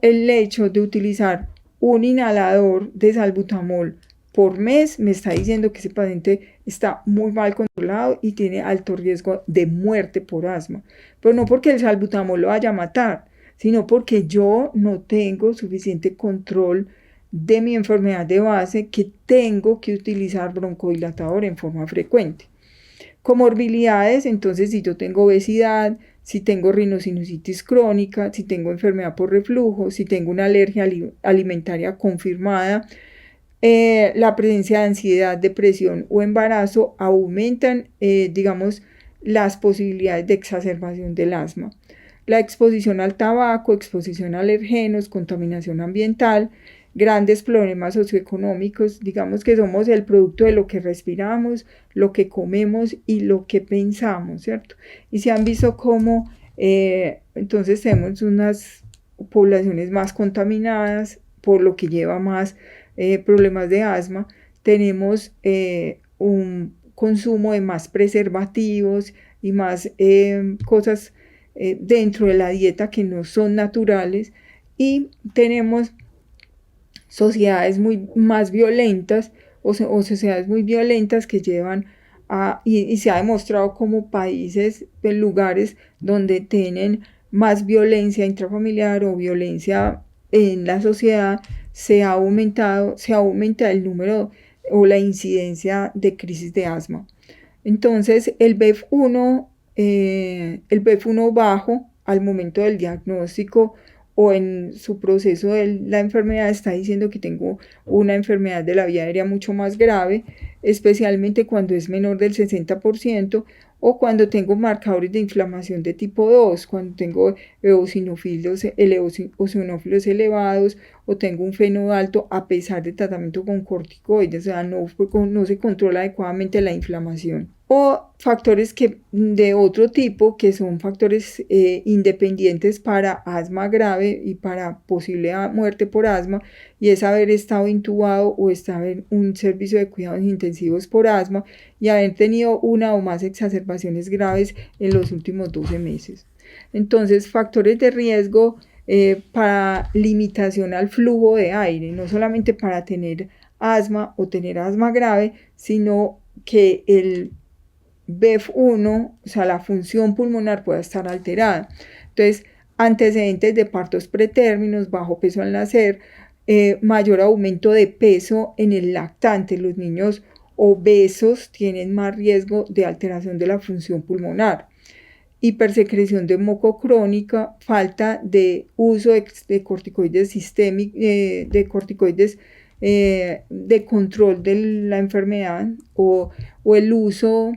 el hecho de utilizar un inhalador de salbutamol por mes me está diciendo que ese paciente está muy mal controlado y tiene alto riesgo de muerte por asma. Pero no porque el salbutamol lo vaya a matar, sino porque yo no tengo suficiente control de mi enfermedad de base que tengo que utilizar broncodilatador en forma frecuente. Comorbilidades, entonces si yo tengo obesidad, si tengo rinosinusitis crónica, si tengo enfermedad por reflujo, si tengo una alergia alimentaria confirmada, la presencia de ansiedad, depresión o embarazo aumentan, las posibilidades de exacerbación del asma. La exposición al tabaco, exposición a alergenos, contaminación ambiental, grandes problemas socioeconómicos, digamos que somos el producto de lo que respiramos, lo que comemos y lo que pensamos, ¿cierto? Y se han visto cómo entonces tenemos unas poblaciones más contaminadas, por lo que lleva más problemas de asma, tenemos un consumo de más preservativos y más cosas dentro de la dieta que no son naturales y tenemos sociedades más violentas o sociedades muy violentas que llevan y se ha demostrado como países, lugares donde tienen más violencia intrafamiliar o violencia en la sociedad, se aumenta el número o la incidencia de crisis de asma. Entonces el BEF1 bajo al momento del diagnóstico o en su proceso de la enfermedad está diciendo que tengo una enfermedad de la vía aérea mucho más grave, especialmente cuando es menor del 60% o cuando tengo marcadores de inflamación de tipo 2, cuando tengo eosinófilos elevados o tengo un FeNO alto a pesar de tratamiento con corticoides, o sea, no se controla adecuadamente la inflamación. O factores de otro tipo que son factores independientes para asma grave y para posible muerte por asma, y es haber estado intubado o estar en un servicio de cuidados intensivos por asma y haber tenido una o más exacerbaciones graves en los últimos 12 meses. Entonces, factores de riesgo para limitación al flujo de aire, no solamente para tener asma o tener asma grave, sino que el BEF1, o sea, la función pulmonar pueda estar alterada. Entonces, antecedentes de partos pretérminos, bajo peso al nacer, mayor aumento de peso en el lactante. Los niños obesos tienen más riesgo de alteración de la función pulmonar. Hipersecreción de moco crónica, falta de uso de corticoides de control de la enfermedad o el uso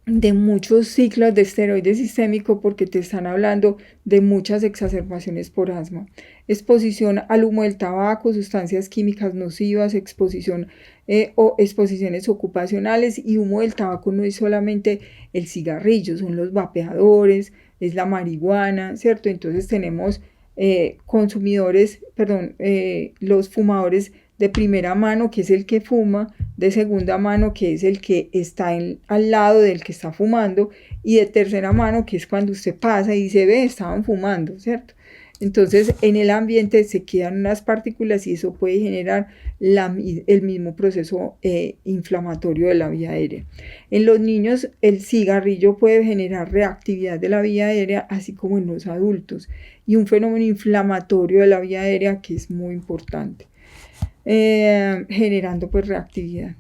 de muchos ciclos de esteroides sistémicos porque te están hablando de muchas exacerbaciones por asma. Exposición al humo del tabaco, sustancias químicas nocivas, exposición o exposiciones ocupacionales. Y humo del tabaco no es solamente el cigarrillo, son los vapeadores, es la marihuana, ¿cierto? Entonces tenemos los fumadores de primera mano, que es el que fuma, de segunda mano, que es el que está al lado del que está fumando, y de tercera mano, que es cuando usted pasa y dice, ve, estaban fumando, ¿cierto? Entonces, en el ambiente se quedan unas partículas y eso puede generar el mismo proceso inflamatorio de la vía aérea. En los niños, el cigarrillo puede generar reactividad de la vía aérea, así como en los adultos, y un fenómeno inflamatorio de la vía aérea que es muy importante, generando pues reactividad.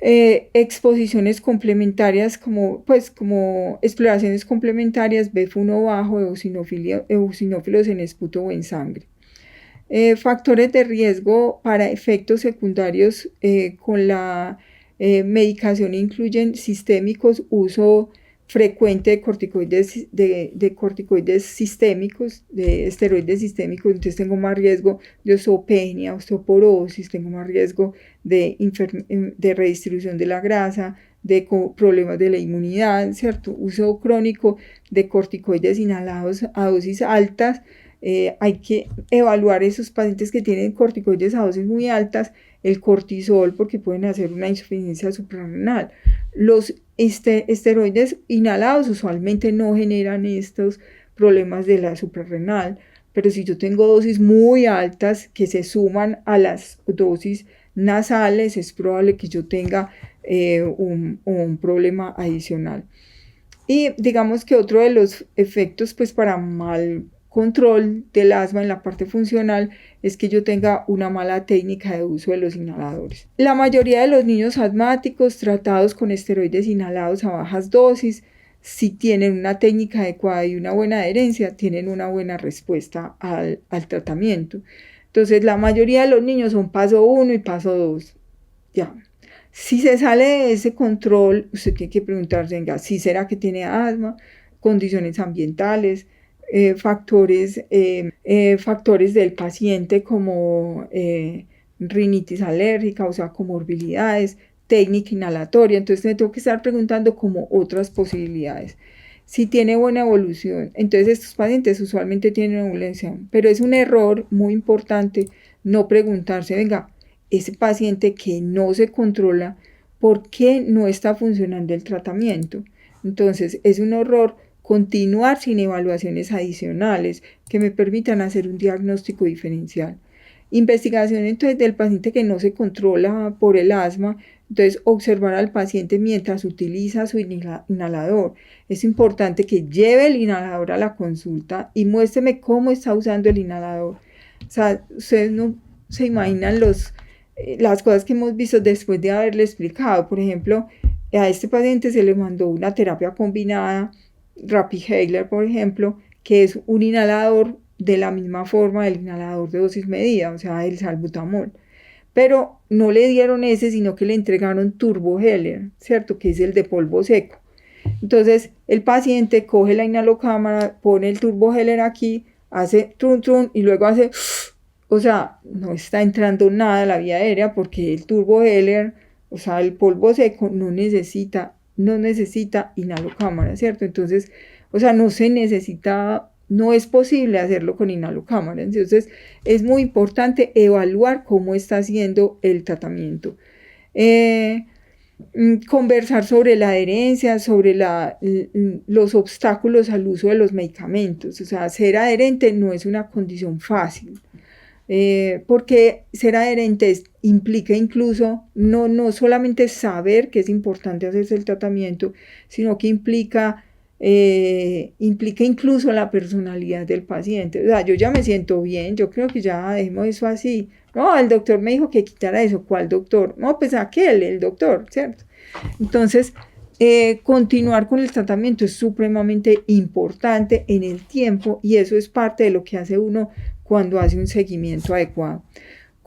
Exposiciones complementarias como exploraciones complementarias, BF1 bajo, eosinófilos en esputo o en sangre. Factores de riesgo para efectos secundarios con la medicación incluyen sistémicos, uso frecuente de corticoides sistémicos, de esteroides sistémicos. Entonces tengo más riesgo de osteopenia, osteoporosis, tengo más riesgo de redistribución de la grasa, de problemas de la inmunidad, ¿cierto? Uso crónico de corticoides inhalados a dosis altas. Hay que evaluar esos pacientes que tienen corticoides a dosis muy altas, el cortisol, porque pueden hacer una insuficiencia suprarrenal. Los esteroides inhalados usualmente no generan estos problemas de la suprarrenal, pero si yo tengo dosis muy altas que se suman a las dosis nasales, es probable que yo tenga un problema adicional. Y digamos que otro de los efectos pues para mal control del asma en la parte funcional es que yo tenga una mala técnica de uso de los inhaladores. La mayoría de los niños asmáticos tratados con esteroides inhalados a bajas dosis, si tienen una técnica adecuada y una buena adherencia, tienen una buena respuesta al tratamiento. Entonces la mayoría de los niños son paso 1 y paso 2. Ya. Si se sale de ese control, usted tiene que preguntarse, venga, si será que tiene asma, condiciones ambientales, factores del paciente como rinitis alérgica, o sea, comorbilidades, técnica inhalatoria. Entonces me tengo que estar preguntando como otras posibilidades. Si tiene buena evolución, entonces estos pacientes usualmente tienen evolución, pero es un error muy importante no preguntarse, venga, ese paciente que no se controla, ¿por qué no está funcionando el tratamiento? Entonces es un error continuar sin evaluaciones adicionales que me permitan hacer un diagnóstico diferencial. Investigación entonces del paciente que no se controla por el asma. Entonces observar al paciente mientras utiliza su inhalador. Es importante que lleve el inhalador a la consulta y muéstreme cómo está usando el inhalador. O sea, ustedes no se imaginan las cosas que hemos visto después de haberle explicado. Por ejemplo, a este paciente se le mandó una terapia combinada, Rapidhaler, por ejemplo, que es un inhalador de la misma forma del inhalador de dosis medida, o sea, el salbutamol. Pero no le dieron ese, sino que le entregaron Turboheller, ¿cierto? Que es el de polvo seco. Entonces, el paciente coge la inhalocámara, pone el Turboheller aquí, hace trun trun y luego hace... O sea, no está entrando nada a la vía aérea porque el Turboheller, o sea, el polvo seco no necesita inhalocámara, ¿cierto? Entonces, o sea, no es posible hacerlo con inhalocámara. Entonces, es muy importante evaluar cómo está haciendo el tratamiento. Conversar sobre la adherencia, sobre los obstáculos al uso de los medicamentos. O sea, ser adherente no es una condición fácil. Porque ser adherente implica incluso no solamente saber que es importante hacerse el tratamiento, sino que implica incluso la personalidad del paciente. O sea, yo ya me siento bien, yo creo que ya dejemos eso así. No, el doctor me dijo que quitara eso. ¿Cuál doctor? No, pues el doctor, ¿cierto? Entonces, continuar con el tratamiento es supremamente importante en el tiempo y eso es parte de lo que hace uno cuando hace un seguimiento adecuado.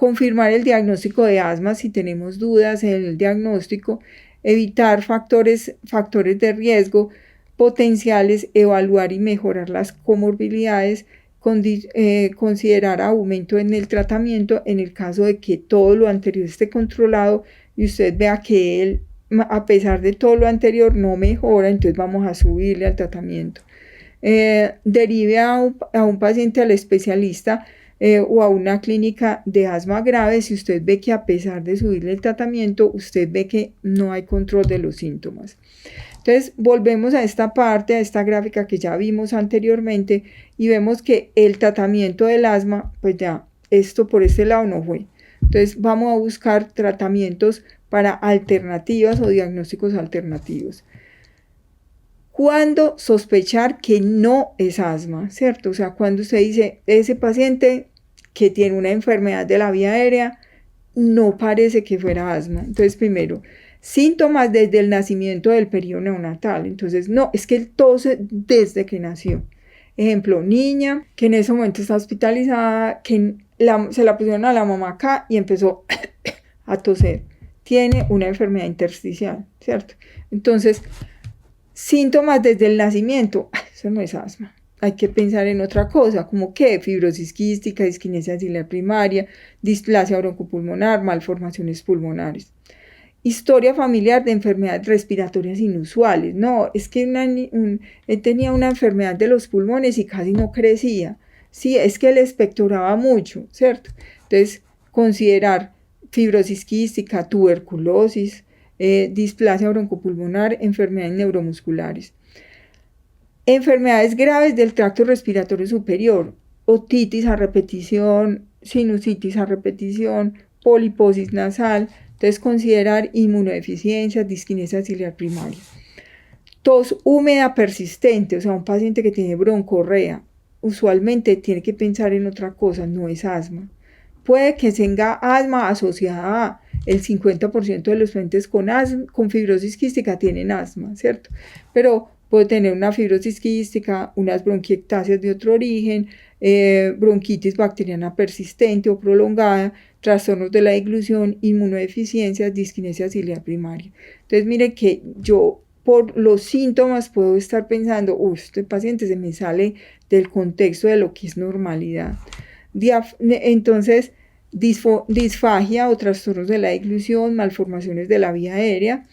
confirmar el diagnóstico de asma si tenemos dudas en el diagnóstico, evitar factores de riesgo potenciales, evaluar y mejorar las comorbilidades, considerar aumento en el tratamiento en el caso de que todo lo anterior esté controlado y usted vea que él, a pesar de todo lo anterior, no mejora, entonces vamos a subirle al tratamiento. Derive a un paciente al especialista o a una clínica de asma grave si usted ve que a pesar de subirle el tratamiento, usted ve que no hay control de los síntomas. Entonces volvemos a esta parte, a esta gráfica que ya vimos anteriormente y vemos que el tratamiento del asma, pues ya esto por este lado no fue. Entonces vamos a buscar tratamientos para alternativas o diagnósticos alternativos. ¿Cuándo sospechar que no es asma? ¿Cierto? O sea, cuando usted dice, ese paciente que tiene una enfermedad de la vía aérea, no parece que fuera asma. Entonces, primero, síntomas desde el nacimiento del periodo neonatal. Entonces, no, es que él tose desde que nació. Ejemplo, niña que en ese momento está hospitalizada, que se la pusieron a la mamá acá y empezó a toser. Tiene una enfermedad intersticial, ¿cierto? Entonces, síntomas desde el nacimiento, eso no es asma. Hay que pensar en otra cosa, como que fibrosis quística, disquinesia axilar primaria, displasia broncopulmonar, malformaciones pulmonares. Historia familiar de enfermedades respiratorias inusuales. No, es que él tenía una enfermedad de los pulmones y casi no crecía. Sí, es que él expectoraba mucho, ¿cierto? Entonces, considerar fibrosis quística, tuberculosis, displasia broncopulmonar, enfermedades neuromusculares. Enfermedades graves del tracto respiratorio superior, otitis a repetición, sinusitis a repetición, poliposis nasal. Entonces, considerar inmunodeficiencias, disquinesia axilar primaria. Tos húmeda persistente, o sea, un paciente que tiene broncorrea, usualmente tiene que pensar en otra cosa, no es asma. Puede que tenga asma asociada a el 50% de los pacientes con fibrosis quística tienen asma, ¿cierto? Pero puede tener una fibrosis quística, unas bronquiectasias de otro origen, bronquitis bacteriana persistente o prolongada, trastornos de la deglución, inmunodeficiencias, disquinesia ciliar primaria. Entonces, mire que yo por los síntomas puedo estar pensando, este paciente se me sale del contexto de lo que es normalidad. Entonces, disfagia o trastornos de la deglución, malformaciones de la vía aérea,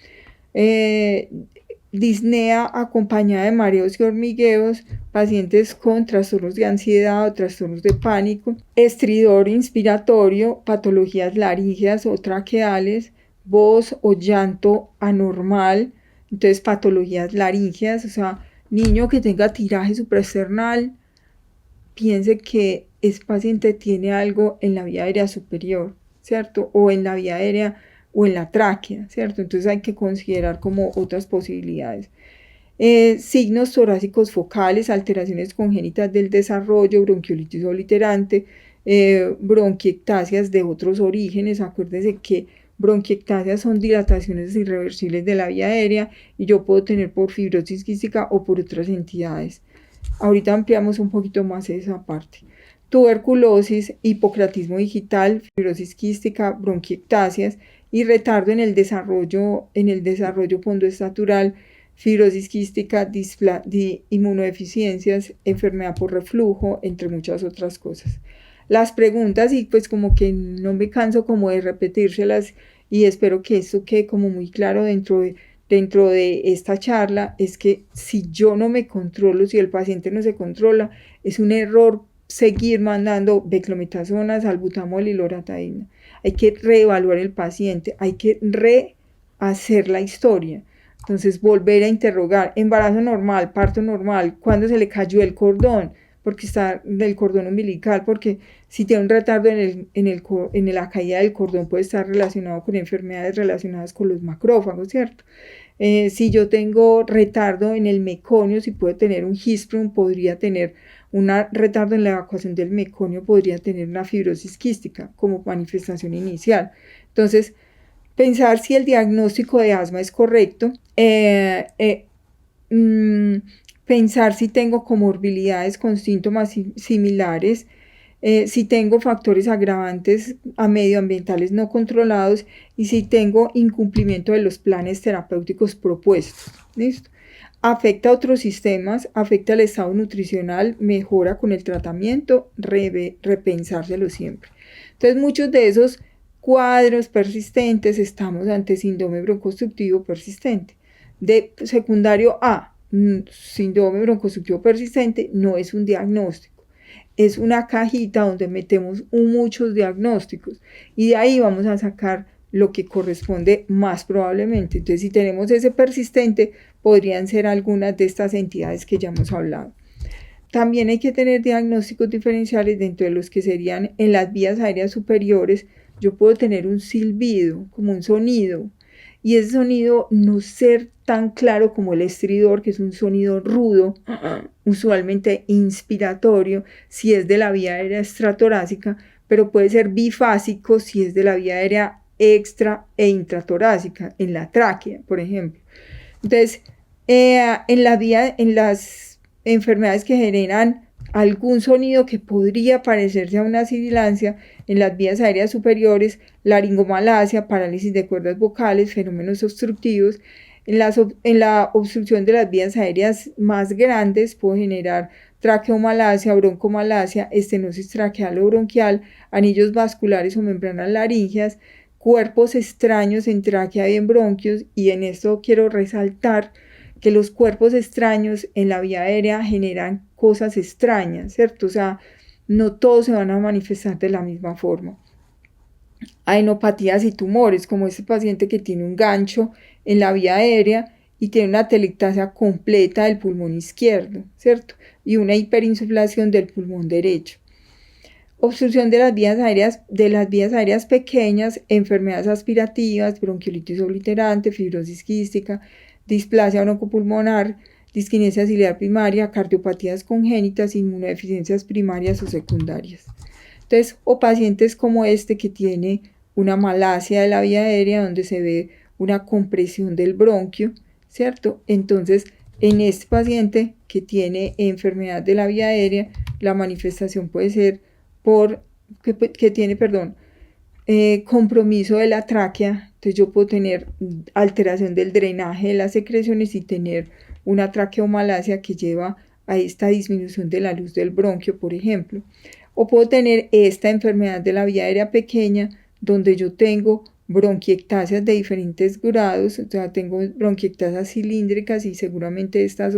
disnea acompañada de mareos y hormigueos, pacientes con trastornos de ansiedad o trastornos de pánico, estridor inspiratorio, patologías laríngeas o traqueales, voz o llanto anormal, entonces patologías laríngeas, o sea, niño que tenga tiraje supraesternal, piense que ese paciente tiene algo en la vía aérea superior, ¿cierto? O en la vía aérea o en la tráquea, ¿cierto? Entonces hay que considerar como otras posibilidades. Signos torácicos focales, alteraciones congénitas del desarrollo, bronquiolitis obliterante, bronquiectasias de otros orígenes. Acuérdense que bronquiectasias son dilataciones irreversibles de la vía aérea y yo puedo tener por fibrosis quística o por otras entidades. Ahorita ampliamos un poquito más esa parte. Tuberculosis, hipocratismo digital, fibrosis quística, bronquiectasias y retardo en el desarrollo pondoestatural, fibrosis quística, inmunodeficiencias, enfermedad por reflujo, entre muchas otras cosas. Las preguntas, y pues como que no me canso como de repetírselas y espero que esto quede como muy claro dentro de esta charla, es que si yo no me controlo, si el paciente no se controla, es un error seguir mandando beclometasona, salbutamol y loratadina. Hay que reevaluar el paciente, hay que rehacer la historia. Entonces, volver a interrogar, embarazo normal, parto normal, ¿cuándo se le cayó el cordón? Porque está del cordón umbilical, porque si tiene un retardo en la caída del cordón puede estar relacionado con enfermedades relacionadas con los macrófagos, ¿cierto? Si yo tengo retardo en el meconio, si puedo tener un hisprum, podría tener un retardo en la evacuación del meconio, podría tener una fibrosis quística como manifestación inicial. Entonces, pensar si el diagnóstico de asma es correcto, pensar si tengo comorbilidades con síntomas similares, si tengo factores agravantes medioambientales no controlados y si tengo incumplimiento de los planes terapéuticos propuestos. ¿Listo? Afecta a otros sistemas, afecta al estado nutricional, mejora con el tratamiento, repensárselo siempre. Entonces, muchos de esos cuadros persistentes estamos ante síndrome broncoobstructivo persistente. De secundario A, síndrome broncoobstructivo persistente no es un diagnóstico, es una cajita donde metemos muchos diagnósticos y de ahí vamos a sacar lo que corresponde más probablemente. Entonces, si tenemos ese persistente, podrían ser algunas de estas entidades que ya hemos hablado. También hay que tener diagnósticos diferenciales dentro de los que serían en las vías aéreas superiores. Yo puedo tener un silbido, como un sonido, y ese sonido no ser tan claro como el estridor, que es un sonido rudo, usualmente inspiratorio, si es de la vía aérea extratorácica, pero puede ser bifásico si es de la vía aérea extra e intratorácica, en la tráquea, por ejemplo. Entonces, en las enfermedades que generan algún sonido que podría parecerse a una sibilancia, en las vías aéreas superiores, laringomalacia, parálisis de cuerdas vocales, fenómenos obstructivos. En la obstrucción de las vías aéreas más grandes puede generar traqueomalacia, broncomalacia, estenosis traqueal o bronquial, anillos vasculares o membranas laríngeas, cuerpos extraños en tráquea y en bronquios, y en esto quiero resaltar que los cuerpos extraños en la vía aérea generan cosas extrañas, ¿cierto? O sea, no todos se van a manifestar de la misma forma. Adenopatías y tumores, como este paciente que tiene un gancho en la vía aérea y tiene una telectasia completa del pulmón izquierdo, ¿cierto? Y una hiperinsuflación del pulmón derecho. Obstrucción de las vías aéreas pequeñas, enfermedades aspirativas, bronquiolitis obliterante, fibrosis quística, displasia broncopulmonar, disquinesia ciliar primaria, cardiopatías congénitas, inmunodeficiencias primarias o secundarias. Entonces, o pacientes como este que tiene una malacia de la vía aérea donde se ve una compresión del bronquio, ¿cierto? Entonces, en este paciente que tiene enfermedad de la vía aérea, la manifestación puede ser que tiene compromiso de la tráquea. Entonces yo puedo tener alteración del drenaje de las secreciones y tener una traqueomalacia que lleva a esta disminución de la luz del bronquio, por ejemplo. O puedo tener esta enfermedad de la vía aérea pequeña, donde yo tengo bronquiectasias de diferentes grados, o sea, tengo bronquiectasias cilíndricas y seguramente estas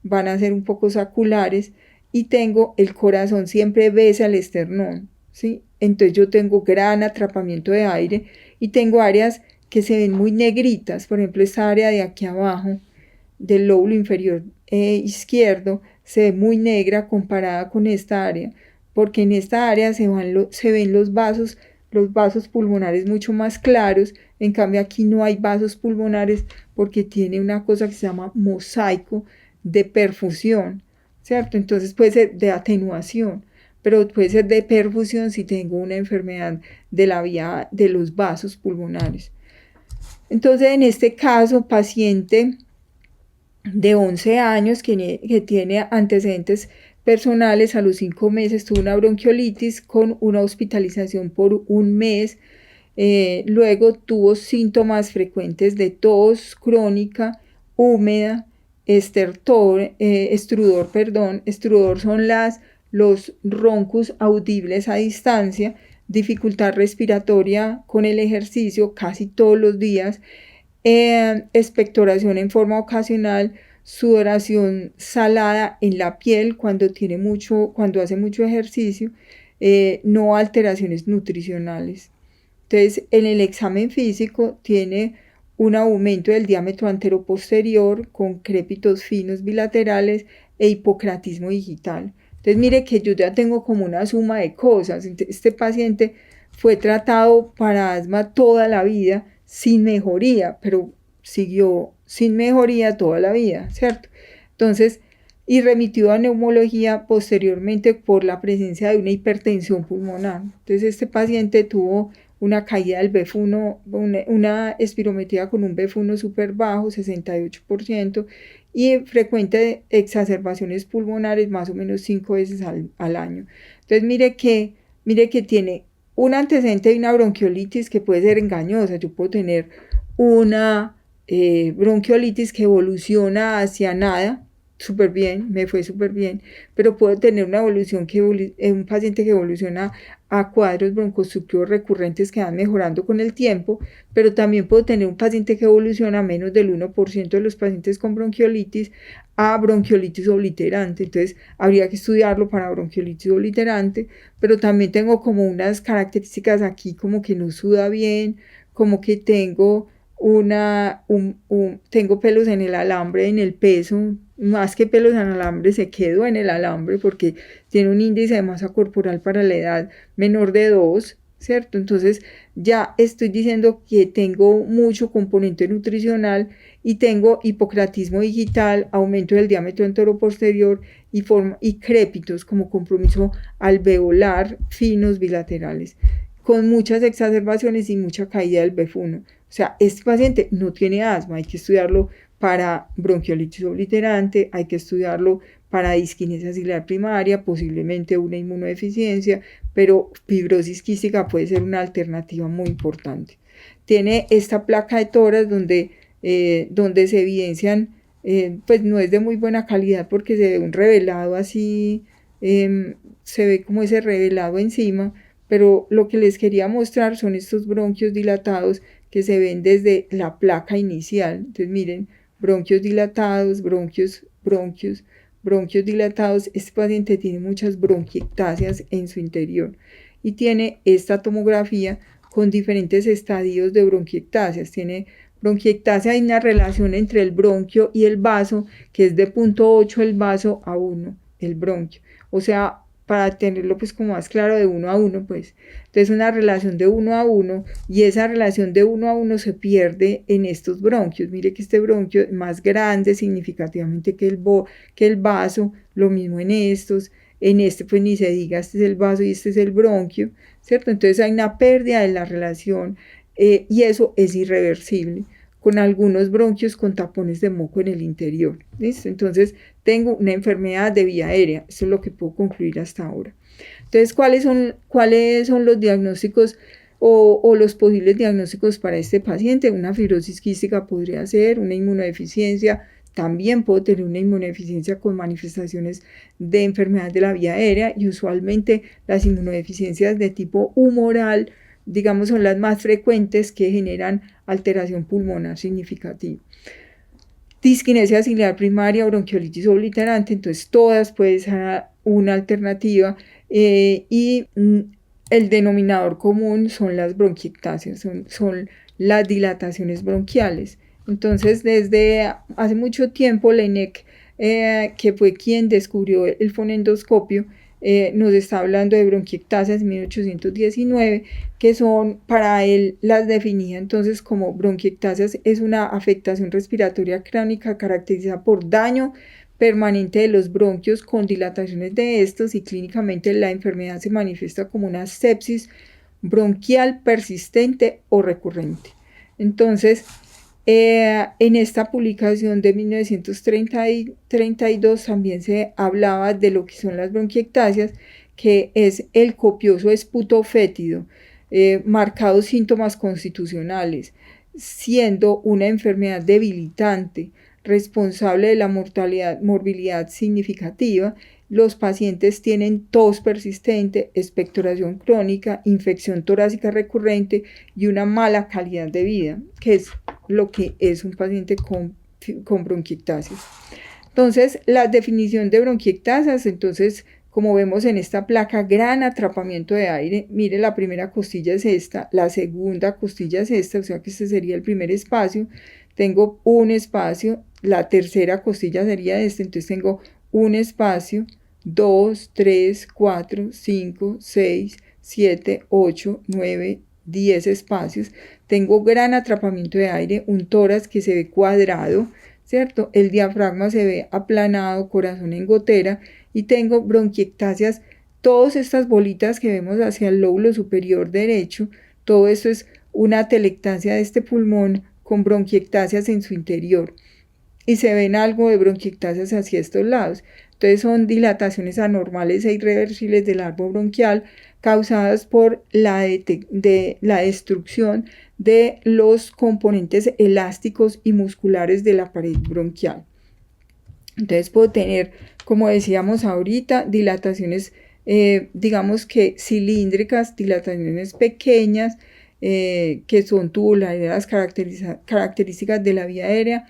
van a ser un poco saculares, y tengo el corazón siempre besa al esternón, ¿sí? Entonces yo tengo gran atrapamiento de aire y tengo áreas que se ven muy negritas, por ejemplo esta área de aquí abajo del lóbulo inferior izquierdo se ve muy negra comparada con esta área, porque en esta área se ven los vasos pulmonares mucho más claros. En cambio aquí no hay vasos pulmonares porque tiene una cosa que se llama mosaico de perfusión, ¿cierto? Entonces puede ser de atenuación, pero puede ser de perfusión si tengo una enfermedad de la vía de los vasos pulmonares. Entonces, en este caso, paciente de 11 años que tiene antecedentes personales, a los 5 meses tuvo una bronquiolitis con una hospitalización por 1 mes, luego tuvo síntomas frecuentes de tos crónica, húmeda, estrudor son los roncos audibles a distancia, dificultad respiratoria con el ejercicio casi todos los días, expectoración en forma ocasional, sudoración salada en la piel cuando hace mucho ejercicio, no alteraciones nutricionales. Entonces, en el examen físico tiene un aumento del diámetro anteroposterior con crépitos finos bilaterales e hipocratismo digital. Entonces, mire que yo ya tengo como una suma de cosas. Este paciente fue tratado para asma toda la vida sin mejoría, pero siguió sin mejoría toda la vida, ¿cierto? Entonces, y remitió a neumología posteriormente por la presencia de una hipertensión pulmonar. Entonces, este paciente tuvo una caída del BEF1, una espirometría con un BEF1 súper bajo, 68%, y frecuente exacerbaciones pulmonares más o menos 5 veces al año. Entonces mire que tiene un antecedente de una bronquiolitis que puede ser engañosa. Yo puedo tener una bronquiolitis que evoluciona hacia nada, súper bien, me fue súper bien, pero puedo tener una evolución un paciente que evoluciona a cuadros broncoobstructivos recurrentes que van mejorando con el tiempo, pero también puedo tener un paciente que evoluciona a menos del 1% de los pacientes con bronquiolitis a bronquiolitis obliterante. Entonces habría que estudiarlo para bronquiolitis obliterante, pero también tengo como unas características aquí como que no suda bien, como que tengo tengo pelos en el alambre, en el peso, más que pelos en el alambre, se quedó en el alambre porque tiene un índice de masa corporal para la edad menor de 2, ¿cierto? Entonces ya estoy diciendo que tengo mucho componente nutricional y tengo hipocratismo digital, aumento del diámetro entero-posterior y crépitos como compromiso alveolar finos bilaterales, con muchas exacerbaciones y mucha caída del BEF1. O sea, este paciente no tiene asma, hay que estudiarlo para bronquiolitis obliterante, hay que estudiarlo para disquinesia ciliar primaria, posiblemente una inmunodeficiencia, pero fibrosis quística puede ser una alternativa muy importante. Tiene esta placa de tórax donde se evidencian, pues no es de muy buena calidad porque se ve un revelado así, se ve como ese revelado encima, pero lo que les quería mostrar son estos bronquios dilatados que se ven desde la placa inicial. Entonces miren, bronquios dilatados, bronquios dilatados. Este paciente tiene muchas bronquiectasias en su interior y tiene esta tomografía con diferentes estadios de bronquiectasias. Tiene bronquiectasia, hay una relación entre el bronquio y el vaso que es de 0.8 el vaso a 1 el bronquio. O sea, para tenerlo pues como más claro, de 1 a 1, pues. Entonces una relación de 1 a 1 y esa relación de 1 a 1 se pierde en estos bronquios. Mire que este bronquio es más grande significativamente que el vaso, lo mismo en estos. En este pues ni se diga, este es el vaso y este es el bronquio, ¿cierto? Entonces hay una pérdida de la relación y eso es irreversible, con algunos bronquios con tapones de moco en el interior. ¿Listo? Entonces tengo una enfermedad de vía aérea. Eso es lo que puedo concluir hasta ahora. Entonces, ¿cuáles son los diagnósticos o los posibles diagnósticos para este paciente? Una fibrosis quística podría ser, una inmunodeficiencia. También puedo tener una inmunodeficiencia con manifestaciones de enfermedad de la vía aérea y usualmente las inmunodeficiencias de tipo humoral, digamos, son las más frecuentes que generan alteración pulmonar significativa. Disquinesia ciliar primaria, bronquiolitis obliterante, entonces todas pueden ser una alternativa y el denominador común son las bronquiectasias, son las dilataciones bronquiales. Entonces desde hace mucho tiempo la INEC, que fue quien descubrió el fonendoscopio, nos está hablando de bronquiectasias en 1819, que son, para él las definía entonces como bronquiectasias es una afectación respiratoria crónica caracterizada por daño permanente de los bronquios con dilataciones de estos y clínicamente la enfermedad se manifiesta como una sepsis bronquial persistente o recurrente. Entonces, en esta publicación de 1932 también se hablaba de lo que son las bronquiectasias, que es el copioso esputo fétido, marcados síntomas constitucionales, siendo una enfermedad debilitante, responsable de la morbilidad significativa. Los pacientes tienen tos persistente, expectoración crónica, infección torácica recurrente y una mala calidad de vida, que es lo que es un paciente con bronquiectasias. Entonces, la definición de bronquiectasias, entonces, como vemos en esta placa, gran atrapamiento de aire. Mire, la primera costilla es esta, la segunda costilla es esta, o sea que este sería el primer espacio. Tengo un espacio, la tercera costilla sería esta, entonces tengo un espacio, 2, 3, 4, 5, 6, 7, 8, 9, 10 espacios. Tengo gran atrapamiento de aire, un tórax que se ve cuadrado, ¿cierto? El diafragma se ve aplanado, corazón en gotera, y tengo bronquiectasias. Todas estas bolitas que vemos hacia el lóbulo superior derecho, todo esto es una atelectasia de este pulmón con bronquiectasias en su interior. y se ven algo de bronquiectasias hacia estos lados. Entonces son dilataciones anormales e irreversibles del árbol bronquial causadas por la destrucción de los componentes elásticos y musculares de la pared bronquial. Entonces puedo tener, como decíamos ahorita, dilataciones, digamos que cilíndricas, dilataciones pequeñas, que son tubulares, características de la vía aérea,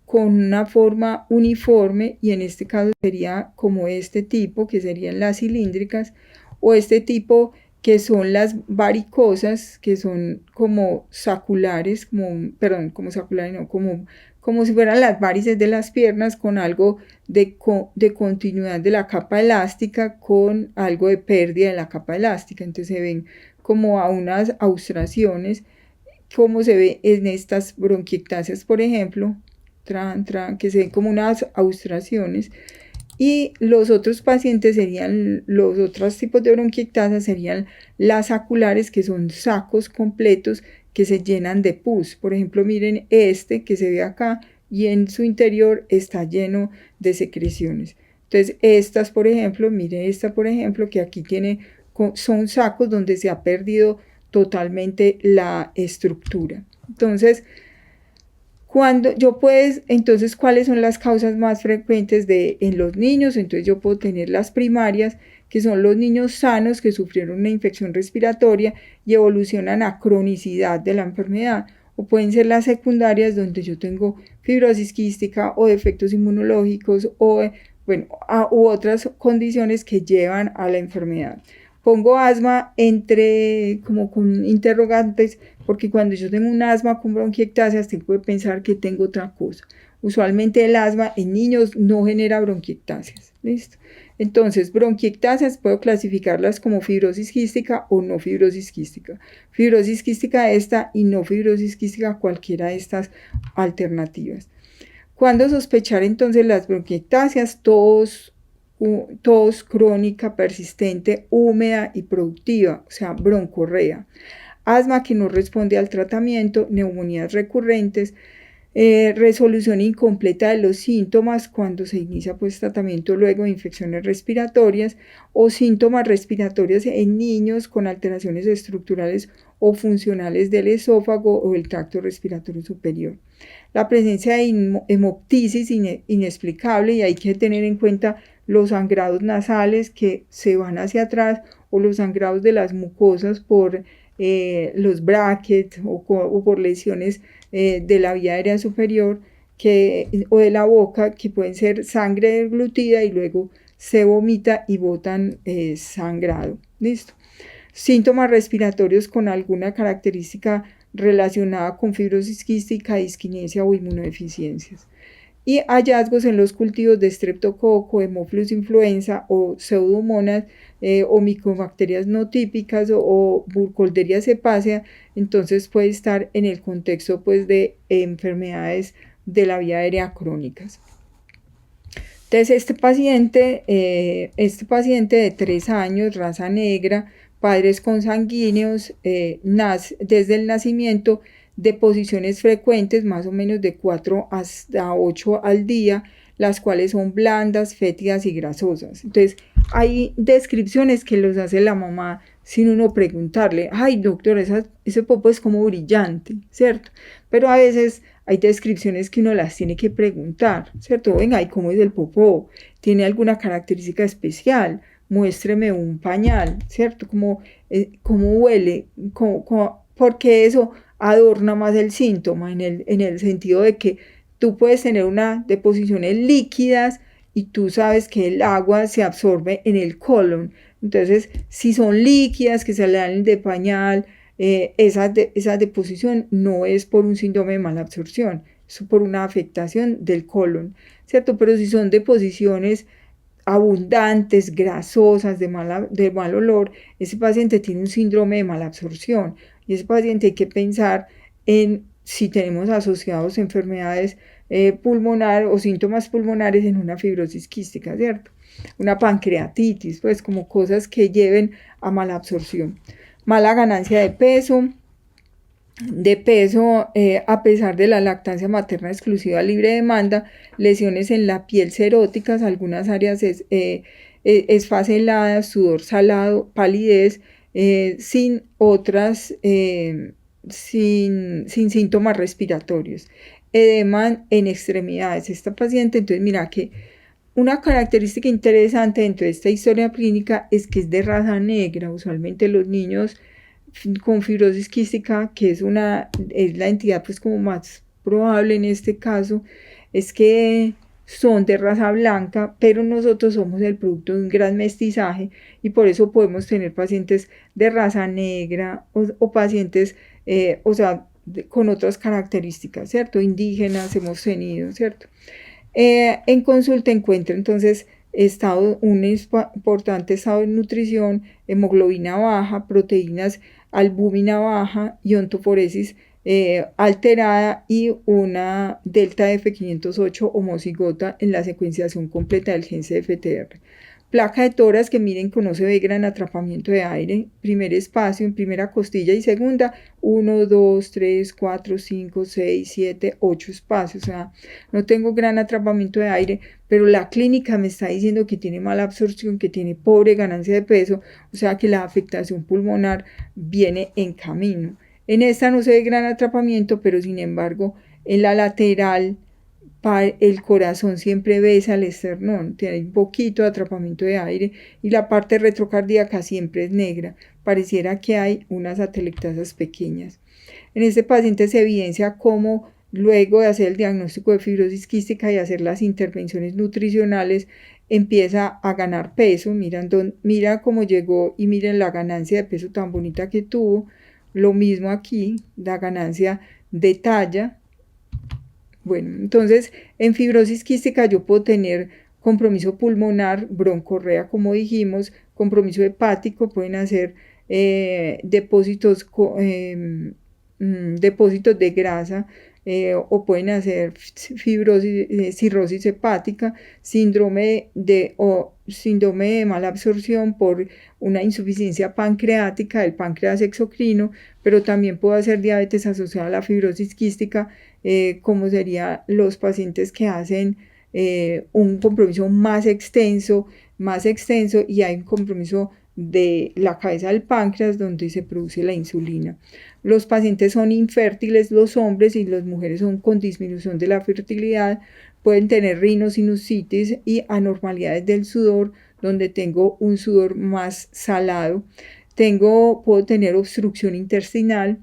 con una forma uniforme, y en este caso sería como este tipo, que serían las cilíndricas, o este tipo que son las varicosas, que son como saculares, como saculares, no, como si fueran las varices de las piernas, con algo de continuidad de la capa elástica, con algo de pérdida de la capa elástica. Entonces se ven como a unas austraciones, como se ve en estas bronquiectasias, por ejemplo, que se ven como unas austraciones. Y los otros pacientes serían, los otros tipos de bronquiectasias serían las saculares, que son sacos completos que se llenan de pus. Por ejemplo, miren este que se ve acá, y en su interior está lleno de secreciones. Entonces estas, por ejemplo, miren esta, por ejemplo, que aquí son sacos donde se ha perdido totalmente la estructura. Entonces, entonces, ¿cuáles son las causas más frecuentes en los niños? Entonces yo puedo tener las primarias, que son los niños sanos que sufrieron una infección respiratoria y evolucionan a cronicidad de la enfermedad, o pueden ser las secundarias, donde yo tengo fibrosis quística o defectos inmunológicos u otras condiciones que llevan a la enfermedad. Pongo asma como con interrogantes, porque cuando yo tengo un asma con bronquiectasias tengo que pensar que tengo otra cosa. Usualmente el asma en niños no genera bronquiectasias. ¿Listo? Entonces, bronquiectasias puedo clasificarlas como fibrosis quística o no fibrosis quística. Fibrosis quística esta y no fibrosis quística cualquiera de estas alternativas. ¿Cuándo sospechar entonces las bronquiectasias? Tos crónica, persistente, húmeda y productiva, o sea, broncorrea. Asma que no responde al tratamiento, neumonías recurrentes, resolución incompleta de los síntomas cuando se inicia pues tratamiento luego de infecciones respiratorias, o síntomas respiratorios en niños con alteraciones estructurales o funcionales del esófago o el tracto respiratorio superior. La presencia de hemoptisis inexplicable, y hay que tener en cuenta los sangrados nasales que se van hacia atrás, o los sangrados de las mucosas por los brackets o por lesiones de la vía aérea superior o de la boca, que pueden ser sangre deglutida y luego se vomita y botan sangrado. ¿Listo? Síntomas respiratorios con alguna característica relacionada con fibrosis quística, disquinesia o inmunodeficiencias. Y hallazgos en los cultivos de Streptococcus, Haemophilus influenza o Pseudomonas, o micobacterias no típicas o Burkholderia cepacia. Entonces puede estar en el contexto pues de enfermedades de la vía aérea crónicas. Entonces este paciente de 3 años, raza negra, padres consanguíneos, desde el nacimiento, deposiciones frecuentes, más o menos de 4 hasta 8 al día, las cuales son blandas, fétidas y grasosas. Entonces hay descripciones que los hace la mamá sin uno preguntarle, ay doctor, ese popo es como brillante, ¿cierto? Pero a veces hay descripciones que uno las tiene que preguntar, ¿cierto? Venga, ¿y cómo es el popó? ¿Tiene alguna característica especial? Muéstreme un pañal, ¿cierto? ¿Cómo huele? Porque eso adorna más el síntoma, en el sentido de que tú puedes tener unas deposiciones líquidas y tú sabes que el agua se absorbe en el colon. Entonces, si son líquidas que se le dan de pañal, esa deposición no es por un síndrome de mala absorción, es por una afectación del colon, ¿cierto? Pero si son deposiciones abundantes, grasosas, de mal olor, ese paciente tiene un síndrome de mala absorción, y ese paciente hay que pensar en si tenemos asociados enfermedades pulmonares o síntomas pulmonares en una fibrosis quística, ¿cierto? Una pancreatitis, pues como cosas que lleven a mala absorción. Mala ganancia de peso, de peso a pesar de la lactancia materna exclusiva libre demanda, lesiones en la piel seróticas, algunas áreas esfaceladas, sudor salado, palidez, sin otras, sin síntomas respiratorios, edema en extremidades. Esta paciente, entonces mira que una característica interesante dentro de esta historia clínica es que es de raza negra. Usualmente los niños con fibrosis quística, que es la entidad pues como más probable en este caso, es que son de raza blanca, pero nosotros somos el producto de un gran mestizaje y por eso podemos tener pacientes de raza negra o pacientes, o sea, con otras características, ¿cierto? Indígenas hemos tenido, ¿cierto? En consulta encuentro entonces un importante estado de nutrición, hemoglobina baja, proteínas, albúmina baja y ontoforesis alterada y una delta F508 homocigota en la secuenciación completa del gen CFTR. Placa de toras que miren que no se ve gran atrapamiento de aire, primer espacio en primera costilla y segunda, 1, 2, 3, 4, 5, 6, 7, 8 espacios, o sea, no tengo gran atrapamiento de aire, pero la clínica me está diciendo que tiene mala absorción, que tiene pobre ganancia de peso, o sea que la afectación pulmonar viene en camino. En esta no se ve gran atrapamiento, pero sin embargo, en la lateral, el corazón siempre besa el esternón, tiene un poquito de atrapamiento de aire y la parte retrocardíaca siempre es negra, pareciera que hay unas atelectasas pequeñas. En este paciente se evidencia cómo luego de hacer el diagnóstico de fibrosis quística y hacer las intervenciones nutricionales empieza a ganar peso, mira cómo llegó y miren la ganancia de peso tan bonita que tuvo, lo mismo aquí, la ganancia de talla. Bueno, entonces en fibrosis quística yo puedo tener compromiso pulmonar, broncorrea como dijimos, compromiso hepático, pueden hacer depósitos de grasa o pueden hacer cirrosis hepática, síndrome de mala absorción por una insuficiencia pancreática del páncreas exocrino, pero también puede hacer diabetes asociada a la fibrosis quística, como serían los pacientes que hacen un compromiso más extenso y hay un compromiso de la cabeza del páncreas donde se produce la insulina. Los pacientes son infértiles, los hombres, y las mujeres son con disminución de la fertilidad, pueden tener rinosinusitis y anormalidades del sudor, donde tengo un sudor más salado. Puedo tener obstrucción intestinal,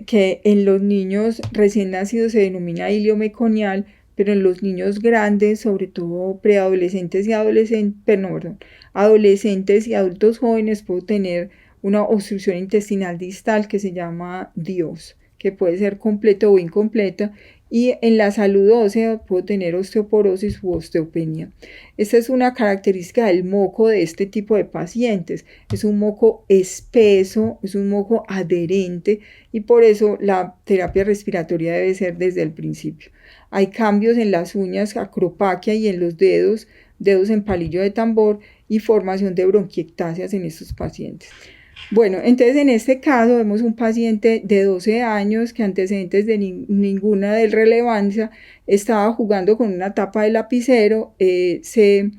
que en los niños recién nacidos se denomina iliomeconial, pero en los niños grandes, sobre todo preadolescentes y adolescentes y adultos jóvenes, puedo tener una obstrucción intestinal distal que se llama DIOS, que puede ser completa o incompleta, y en la salud ósea puedo tener osteoporosis u osteopenia. Esta es una característica del moco de este tipo de pacientes. Es un moco espeso, es un moco adherente y por eso la terapia respiratoria debe ser desde el principio. Hay cambios en las uñas, acropaquia, y en los dedos en palillo de tambor y formación de bronquiectasias en estos pacientes. Bueno, entonces en este caso vemos un paciente de 12 años que antecedentes de ninguna de relevancia, estaba jugando con una tapa de lapicero, se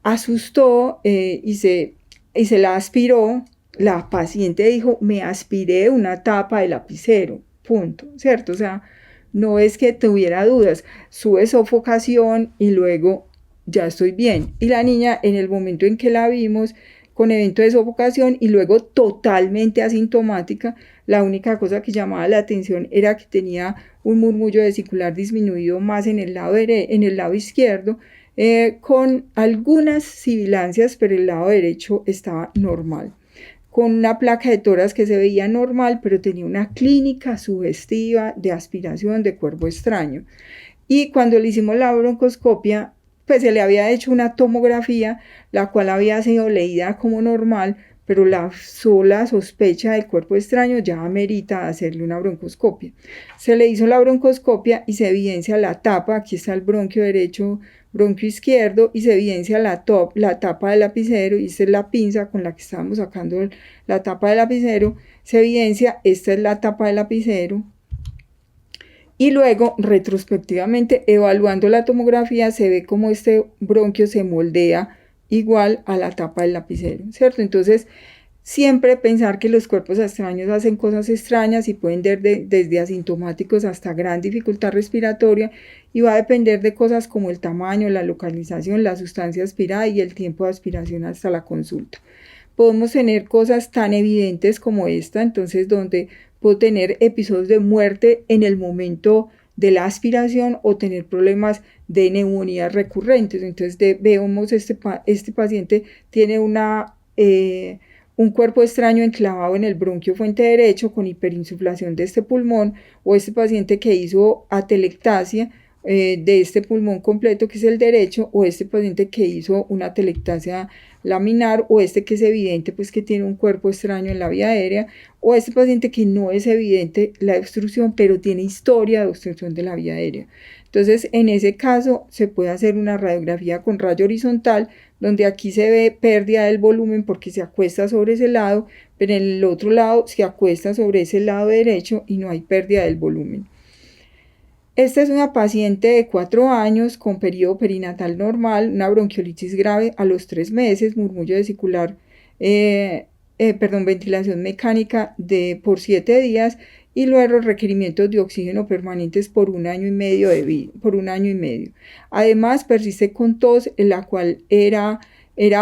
asustó y se la aspiró. La paciente dijo, me aspiré una tapa de lapicero, punto, ¿cierto? O sea, no es que tuviera dudas, sube sofocación y luego ya estoy bien. Y la niña, en el momento en que la vimos, con evento de sofocación y luego totalmente asintomática, la única cosa que llamaba la atención era que tenía un murmullo vesicular disminuido más en el lado izquierdo, con algunas sibilancias, pero el lado derecho estaba normal, con una placa de toras que se veía normal, pero tenía una clínica sugestiva de aspiración de cuerpo extraño. Y cuando le hicimos la broncoscopia, pues se le había hecho una tomografía, la cual había sido leída como normal, pero la sola sospecha del cuerpo extraño ya amerita hacerle una broncoscopia. Se le hizo la broncoscopia y se evidencia la tapa, aquí está el bronquio derecho, bronquio izquierdo, y se evidencia la tapa del lapicero, y esta es la pinza con la que estábamos sacando la tapa del lapicero, se evidencia, esta es la tapa del lapicero, Y luego, retrospectivamente, evaluando la tomografía, se ve cómo este bronquio se moldea igual a la tapa del lapicero, ¿cierto? Entonces, siempre pensar que los cuerpos extraños hacen cosas extrañas y pueden ir desde asintomáticos hasta gran dificultad respiratoria, y va a depender de cosas como el tamaño, la localización, la sustancia aspirada y el tiempo de aspiración hasta la consulta. Podemos tener cosas tan evidentes como esta, entonces donde puedo tener episodios de muerte en el momento de la aspiración o tener problemas de neumonía recurrentes. Entonces vemos este paciente tiene un cuerpo extraño enclavado en el bronquio fuente derecho con hiperinsuflación de este pulmón, o este paciente que hizo atelectasia de este pulmón completo que es el derecho, o este paciente que hizo una atelectasia laminar, o este que es evidente pues que tiene un cuerpo extraño en la vía aérea, o este paciente que no es evidente la obstrucción pero tiene historia de obstrucción de la vía aérea. Entonces en ese caso se puede hacer una radiografía con rayo horizontal, donde aquí se ve pérdida del volumen porque se acuesta sobre ese lado, pero en el otro lado se acuesta sobre ese lado derecho y no hay pérdida del volumen. Esta es una paciente de 4 años con periodo perinatal normal, una bronquiolitis grave a los 3 meses, murmullo vesicular, ventilación mecánica por 7 días, y luego requerimientos de oxígeno permanentes por 1 año y medio de vida, por 1 año y medio. Además persiste con tos, en la cual era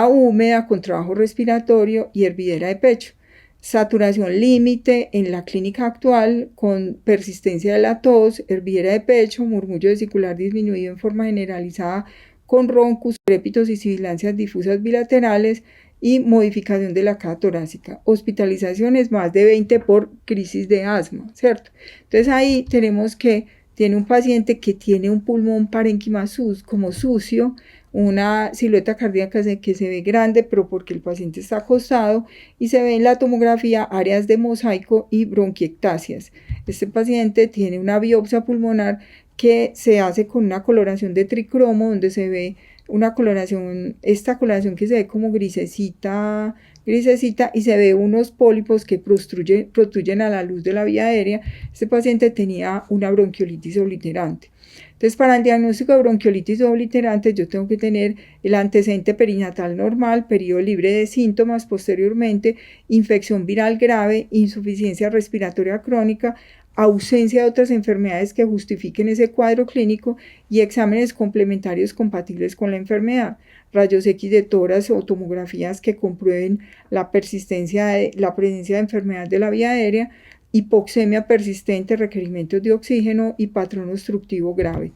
húmeda, con trabajo respiratorio y hervidera de pecho. Saturación límite en la clínica actual, con persistencia de la tos, hervidera de pecho, murmullo vesicular disminuido en forma generalizada con roncus, crépitos y sibilancias difusas bilaterales y modificación de la caja torácica. Hospitalizaciones más de 20 por crisis de asma, ¿cierto? Entonces ahí tenemos que tiene un paciente que tiene un pulmón parénquima como sucio, una silueta cardíaca que se ve grande, pero porque el paciente está acostado, y se ve en la tomografía áreas de mosaico y bronquiectasias. Este paciente tiene una biopsia pulmonar que se hace con una coloración de tricromo, donde se ve esta coloración que se ve como grisecita, y se ve unos pólipos que protruyen a la luz de la vía aérea. Este paciente tenía una bronquiolitis obliterante. Entonces, para el diagnóstico de bronquiolitis obliterante, yo tengo que tener el antecedente perinatal normal, periodo libre de síntomas posteriormente, infección viral grave, insuficiencia respiratoria crónica, ausencia de otras enfermedades que justifiquen ese cuadro clínico y exámenes complementarios compatibles con la enfermedad, rayos X de tórax o tomografías que comprueben la presencia de enfermedad de la vía aérea, hipoxemia persistente, requerimientos de oxígeno y patrón obstructivo grave.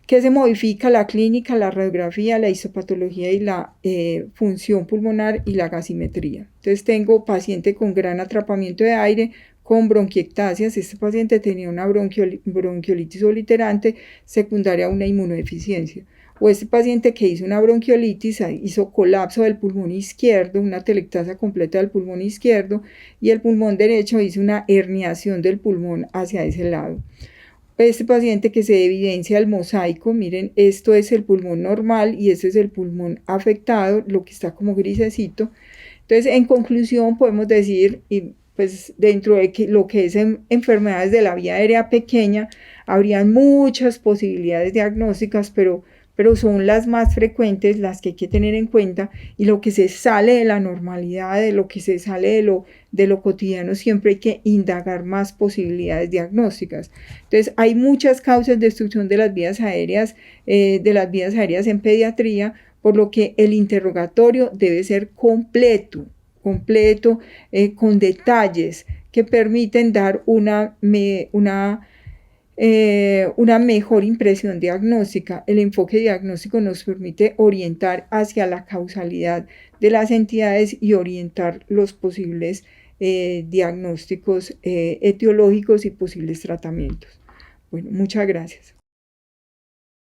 ¿Qué se modifica? La clínica, la radiografía, la histopatología y la función pulmonar y la gasimetría. Entonces tengo paciente con gran atrapamiento de aire, con bronquiectasias. Este paciente tenía una bronquiolitis obliterante secundaria a una inmunodeficiencia. O este paciente que hizo una bronquiolitis, hizo colapso del pulmón izquierdo, una atelectasia completa del pulmón izquierdo, y el pulmón derecho hizo una herniación del pulmón hacia ese lado. Este paciente que se evidencia el mosaico, miren, esto es el pulmón normal y este es el pulmón afectado, lo que está como grisecito. Entonces, en conclusión, podemos decir, y pues dentro de lo que es enfermedades de la vía aérea pequeña, habrían muchas posibilidades diagnósticas, pero son las más frecuentes las que hay que tener en cuenta, y lo que se sale de la normalidad, de lo que se sale de lo cotidiano, siempre hay que indagar más posibilidades diagnósticas. Entonces hay muchas causas de obstrucción de las vías aéreas, en pediatría, por lo que el interrogatorio debe ser completo, con detalles que permiten dar una mejor impresión diagnóstica. El enfoque diagnóstico nos permite orientar hacia la causalidad de las entidades y orientar los posibles diagnósticos etiológicos y posibles tratamientos. Bueno, muchas gracias.